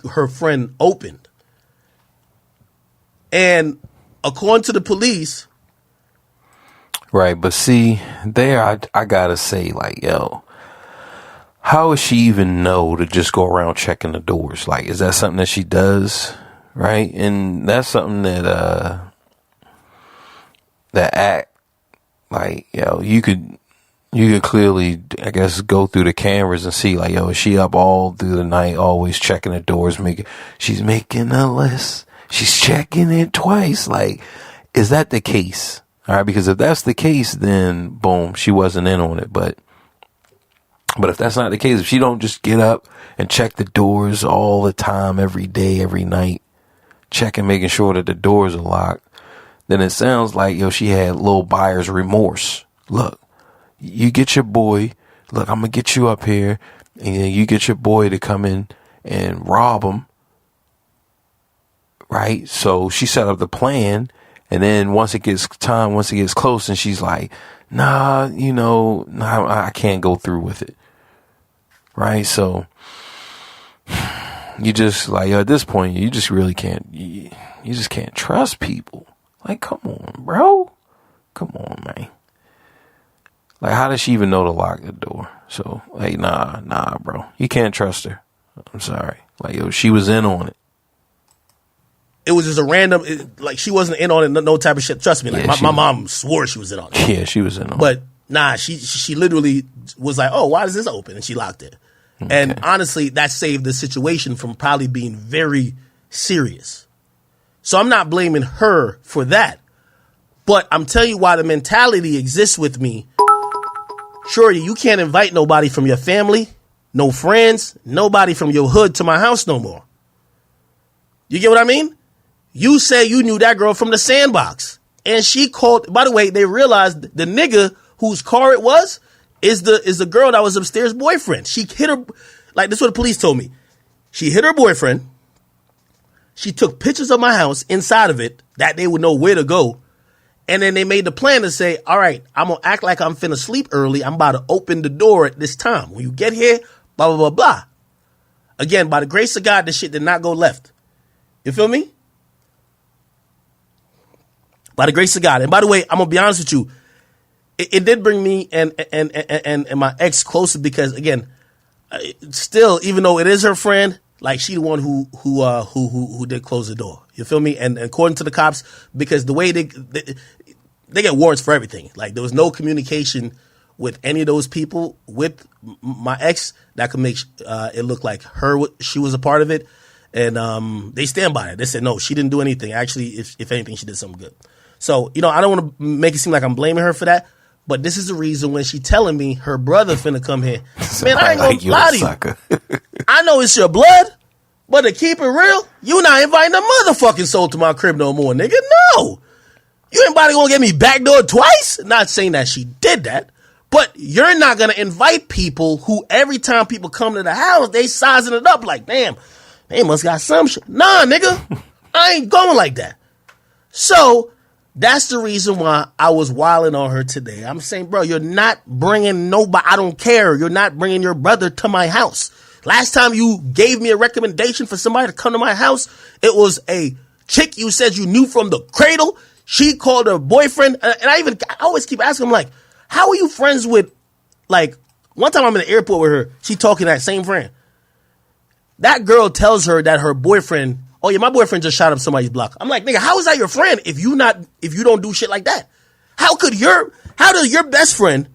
her friend opened. And according to the police. Right, but see, there I gotta say, like, yo, how would she even know to just go around checking the doors? Like, is that something that she does? Right? And that's something that act, like, yo, you could clearly, I guess, go through the cameras and see, like, yo, is she up all through the night, always checking the doors, she's making a list. She's checking it twice. Like, is that the case? All right, because if that's the case, then boom, she wasn't in on it. But if that's not the case, if she don't just get up and check the doors all the time, every day, every night, checking, making sure that the doors are locked, then it sounds like, yo, she had little buyer's remorse. Look, you get your boy, look, I'm going to get you up here, and you get your boy to come in and rob him. Right? So she set up the plan, and then once it gets close, and she's like, nah, I can't go through with it. Right? So you just, like, at this point, you just really can't, you just can't trust people. Like, come on, bro. Come on, man. Like, how does she even know to lock the door? So, like, nah, bro. You can't trust her. I'm sorry. Like, yo, she was in on it. It was just a random, like, she wasn't in on it, no type of shit. Trust me, like, yeah, my mom swore she was in on it. Yeah, she was in on it. But, nah, she literally was like, oh, why is this open? And she locked it. Okay. And honestly, that saved the situation from probably being very serious. So I'm not blaming her for that. But I'm telling you why the mentality exists with me. Sure, you can't invite nobody from your family, no friends, nobody from your hood to my house no more. You get what I mean? You say you knew that girl from the sandbox. And she called, by the way, they realized the nigga whose car it was is the girl that was upstairs' boyfriend. She hit her, like, this is what the police told me. She hit her boyfriend. She took pictures of my house inside of it that they would know where to go. And then they made the plan to say, all right, I'm going to act like I'm finna sleep early. I'm about to open the door at this time. When you get here, blah, blah, blah, blah. Again, by the grace of God, this shit did not go left. You feel me? By the grace of God. And by the way, I'm going to be honest with you. It did bring me and my ex closer because, again, still, even though it is her friend, like she the one who did close the door. You feel me? And according to the cops, because the way they get warrants for everything. Like there was no communication with any of those people with my ex that could make it look like she was a part of it. And they stand by it. They said, no, she didn't do anything. Actually, if anything, she did something good. So, I don't want to make it seem like I'm blaming her for that. But this is the reason when she telling me her brother finna come here. Man, I ain't gonna lie to you. I know it's your blood, but to keep it real, you not inviting a motherfucking soul to my crib no more, nigga. No. You ain't about to go get me backdoored twice. Not saying that she did that, but you're not gonna invite people who every time people come to the house, they sizing it up like, damn, they must got some shit. Nah, nigga. I ain't going like that. So that's the reason why I was wilding on her today. I'm saying, bro, you're not bringing nobody. I don't care. You're not bringing your brother to my house. Last time you gave me a recommendation for somebody to come to my house, it was a chick you said you knew from the cradle. She called her boyfriend. And I always keep asking him, like, how are you friends with, like, one time I'm in the airport with her. She talking to that same friend. That girl tells her that her boyfriend, oh yeah, my boyfriend just shot up somebody's block. I'm like, nigga, how is that your friend if you don't do shit like that? How does your best friend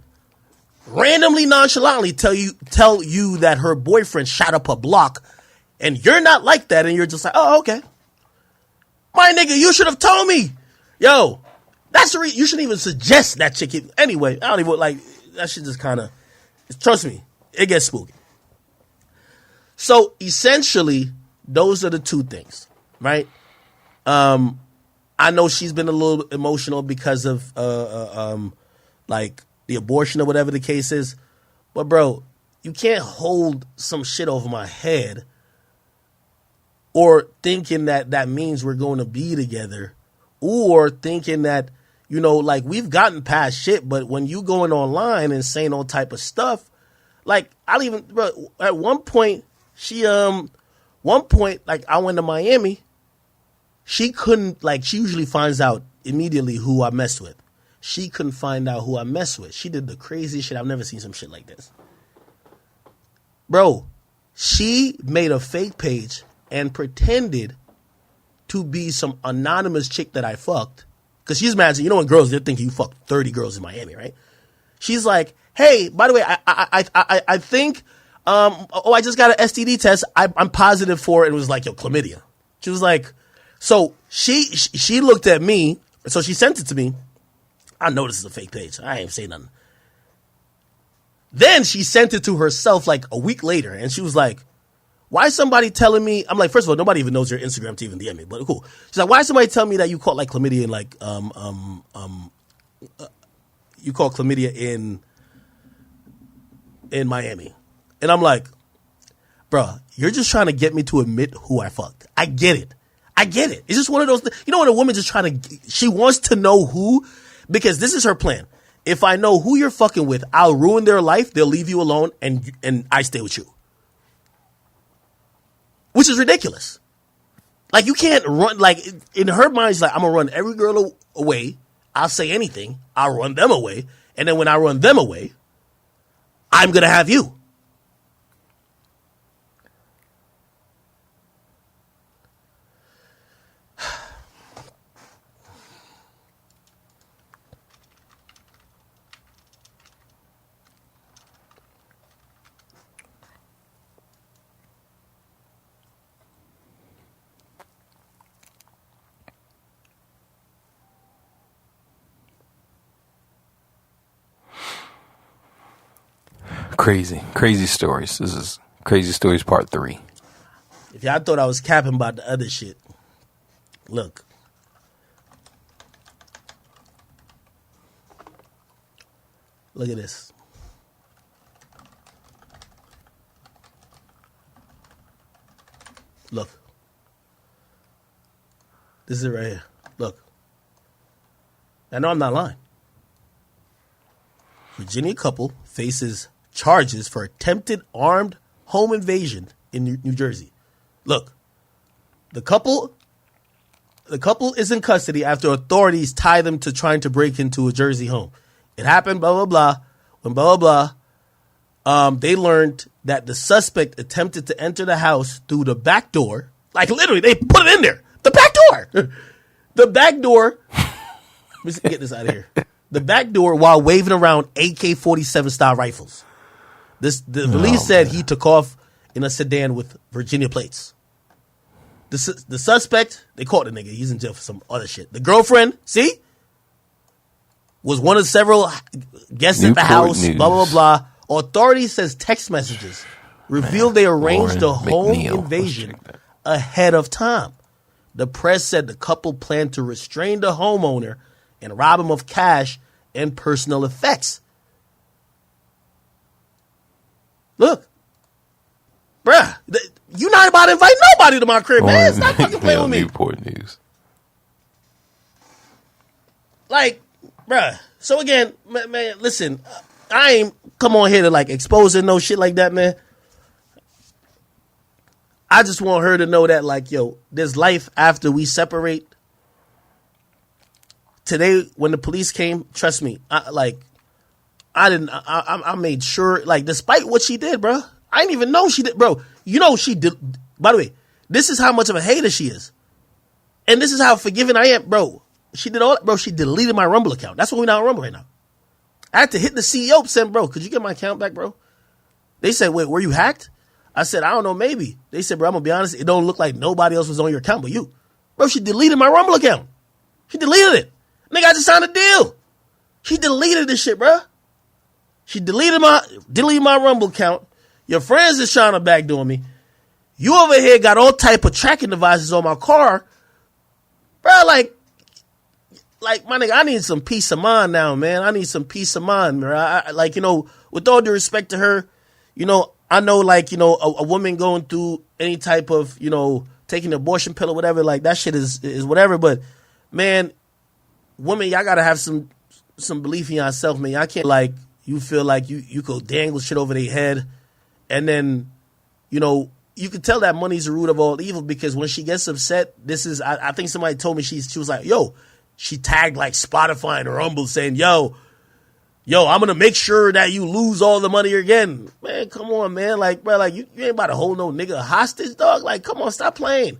randomly nonchalantly tell you that her boyfriend shot up a block and you're not like that and you're just like, oh, okay. My nigga, you should have told me. Yo, that's the reason you shouldn't even suggest that chick. Anyway, I don't even like that shit just kind of, trust me, it gets spooky. So essentially, those are the two things, right? I know she's been a little emotional because of like the abortion or whatever the case is. But bro, you can't hold some shit over my head or thinking that means we're going to be together or thinking that, like we've gotten past shit. But when you going online and saying all type of stuff, like at one point, like I went to Miami, she couldn't, like she usually finds out immediately who I mess with. She couldn't find out who I mess with. She did the craziest shit. I've never seen some shit like this. Bro, she made a fake page and pretended to be some anonymous chick that I fucked. Because she's imagining, when girls, they're thinking you fucked 30 girls in Miami, right? She's like, hey, by the way, I think, I just got an STD test. I'm positive for it. And it was like, yo, chlamydia. She was like, so she looked at me. So she sent it to me. I know this is a fake page. I ain't say nothing. Then she sent it to herself like a week later. And she was like, why is somebody telling me? I'm like, first of all, nobody even knows your Instagram to even DM me, but cool. She's like, why is somebody telling me that you caught like chlamydia in like, you caught chlamydia in Miami? And I'm like, bro, you're just trying to get me to admit who I fucked. I get it. It's just one of those, when a woman just she wants to know who, because this is her plan. If I know who you're fucking with, I'll ruin their life. They'll leave you alone and I stay with you. Which is ridiculous. Like you can't run, like in her mind, she's like, I'm going to run every girl away. I'll say anything. I'll run them away. And then when I run them away, I'm going to have you. Crazy stories. This is Crazy Stories Part 3. If y'all thought I was capping about the other shit, look. Look at this. Look. This is it right here. Look. I know I'm not lying. Virginia couple faces charges for attempted armed home invasion in New Jersey. Look, the couple is in custody after authorities tie them to trying to break into a Jersey home. It happened, blah, blah, blah. When blah, blah, blah, they learned that the suspect attempted to enter the house through the back door. Like, literally, they put it in there. The back door. The back door. Let me get this out of here. The back door while waving around AK-47 style rifles. The police said he took off in a sedan with Virginia plates. The suspect, they caught the nigga. He's in jail for some other shit. The girlfriend, see, was one of several guests at the house. News. Blah, blah, blah. Authorities says text messages revealed they arranged the home invasion ahead of time. The press said the couple planned to restrain the homeowner and rob him of cash and personal effects. Look, bruh, you not about to invite nobody to my crib, man. Stop fucking playing with me. Newport News. Like, bruh. So again, man, listen, I ain't come on here to like exposing no shit like that, man. I just want her to know that, like, yo, there's life after we separate. Today, when the police came, trust me, I made sure, like, despite what she did, bro, I didn't even know she did, bro. You know she did. By the way, this is how much of a hater she is, and this is how forgiving I am, bro. She did all that, bro. She deleted my Rumble account. That's why we're not on Rumble right now. I had to hit the CEO, saying, bro, could you get my account back, bro? They said, wait, were you hacked? I said, I don't know, maybe. They said, bro, I'm gonna be honest, it don't look like nobody else was on your account but you. Bro, she deleted my Rumble account. She deleted it. Nigga, I just signed a deal. She deleted this shit, bro. She deleted my Rumble account. Your friends is trying to backdoor me. You over here got all type of tracking devices on my car. Bro, like my nigga, I need some peace of mind now, man. I need some peace of mind, bro. Like, you know, with all due respect to her, you know, I know, like, you know, a woman going through any type of, you know, taking an abortion pill or whatever, like, that shit is whatever. But, man, women, y'all gotta have some belief in yourself, man. Y'all can't, like, you feel like you could dangle shit over their head, and then, you know, you can tell that money's the root of all evil, because when she gets upset, this is, I think somebody told me she was like, yo, she tagged like Spotify and Rumble saying, yo, I'm gonna make sure that you lose all the money again. Man, come on, man. Like, bro, like, you ain't about to hold no nigga hostage, dog. Like, come on, stop playing.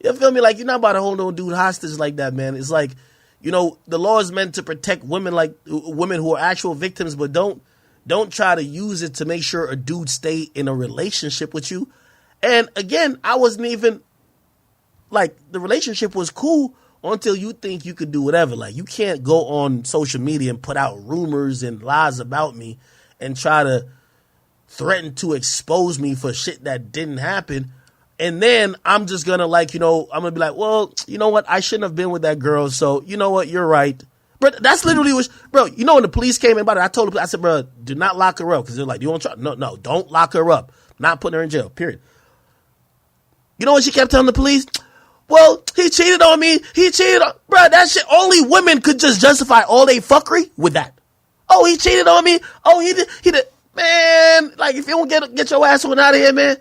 You feel me? Like, you're not about to hold no dude hostage like that, man. It's like, you know, the law is meant to protect women, like women who are actual victims, but don't try to use it to make sure a dude stay in a relationship with you. And again, I wasn't even, like, the relationship was cool until you think you could do whatever. Like, you can't go on social media and put out rumors and lies about me and try to threaten to expose me for shit that didn't happen. And then I'm just gonna, like, you know, I'm gonna be like, well, you know what? I shouldn't have been with that girl. So, you know what? You're right. But that's literally what, bro, you know, when the police came in about it, I told them, I said, bro, do not lock her up. Cause they're like, you want to try? No, don't lock her up. Not putting her in jail, period. You know what she kept telling the police? Well, he cheated on me. He cheated on, bro, that shit, only women could just justify all they fuckery with that. Oh, he cheated on me. Oh, he did. Man, like, if you don't get your ass on out of here, man.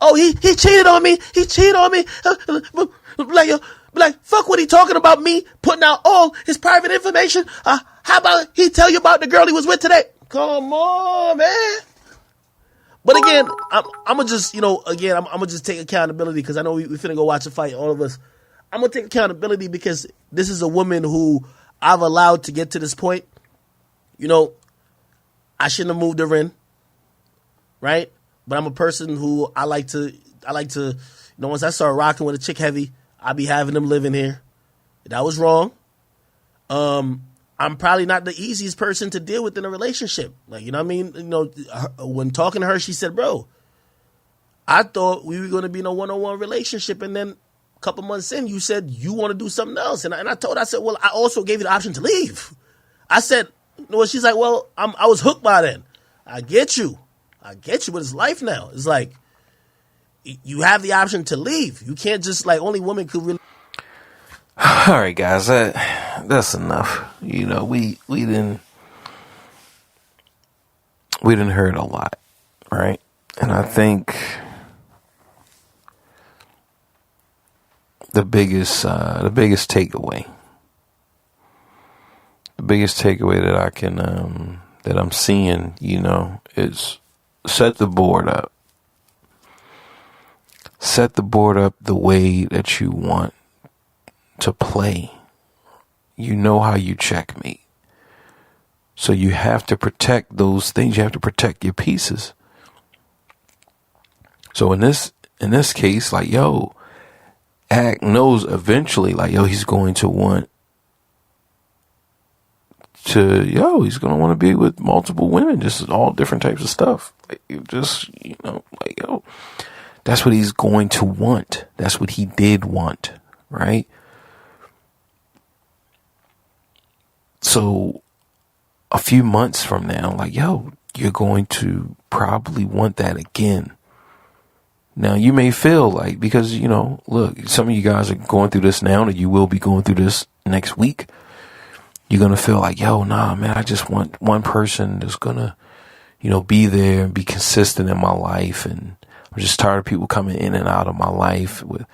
Oh, he cheated on me. He cheated on me. Like, fuck what he talking about me putting out all his private information. How about he tell you about the girl he was with today? Come on, man. But again, I'm gonna just, you know, I'm gonna just take accountability, because I know we finna go watch a fight, all of us. I'm gonna take accountability because this is a woman who I've allowed to get to this point. You know, I shouldn't have moved her in, right? But I'm a person who I like to, you know, once I start rocking with a chick heavy, I be having them living here. That was wrong. I'm probably not the easiest person to deal with in a relationship. Like, you know what I mean? You know, when talking to her, she said, bro, I thought we were going to be in a one-on-one relationship. And then a couple months in, you said you want to do something else. And I told her, I said, well, I also gave you the option to leave. I said, well, she's like, well, I was hooked by then. I get you, but it's life now. It's like, you have the option to leave. You can't just, like, only women could really. All right, guys, that's enough. You know, we didn't heard a lot, right? And I think the biggest takeaway that I can that I'm seeing, you know, is set the board up. Set the board up the way that you want to play. You know how you checkmate. So you have to protect those things. You have to protect your pieces. So in this case, like, yo, Ak knows eventually, like, yo, he's going to want to be with multiple women, just all different types of stuff. Like, like, yo, that's what he's going to want. That's what he did want, right? So a few months from now, like, yo, you're going to probably want that again. Now, you may feel like, because, you know, look, some of you guys are going through this now, and you will be going through this next week. You're going to feel like, yo, nah, man, I just want one person that's going to, you know, be there and be consistent in my life. And I'm just tired of people coming in and out of my life with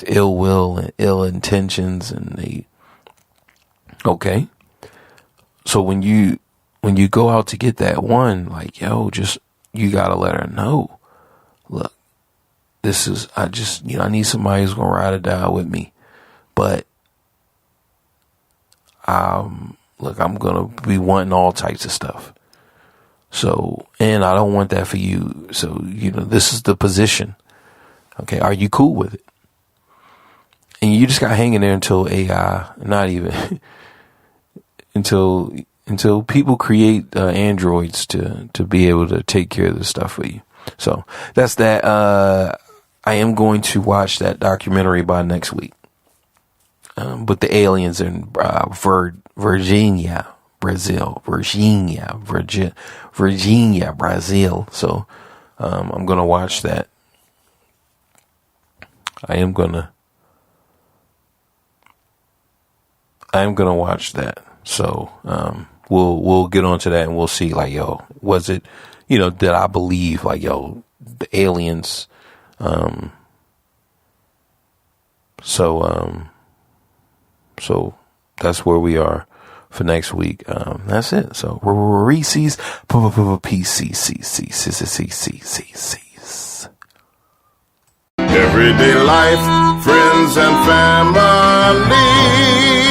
ill will and ill intentions. And okay. So when you go out to get that one, like, yo, you got to let her know, look, I need somebody who's going to ride or die with me. But, look, I'm going to be wanting all types of stuff. So, and I don't want that for you. So, you know, this is the position. Okay. Are you cool with it? And you just got hanging there until AI, not even until people create androids to be able to take care of this stuff for you. So that's that. I am going to watch that documentary by next week. With the aliens in Virginia, Brazil. So I'm going to watch that. I am going to watch that. So we'll get onto that, and we'll see, like, yo, was it, you know, did I believe, like, yo, the aliens, so that's where we are for next week. That's it. So Reese's PCCCCCCCCCs. Everyday life, friends and family.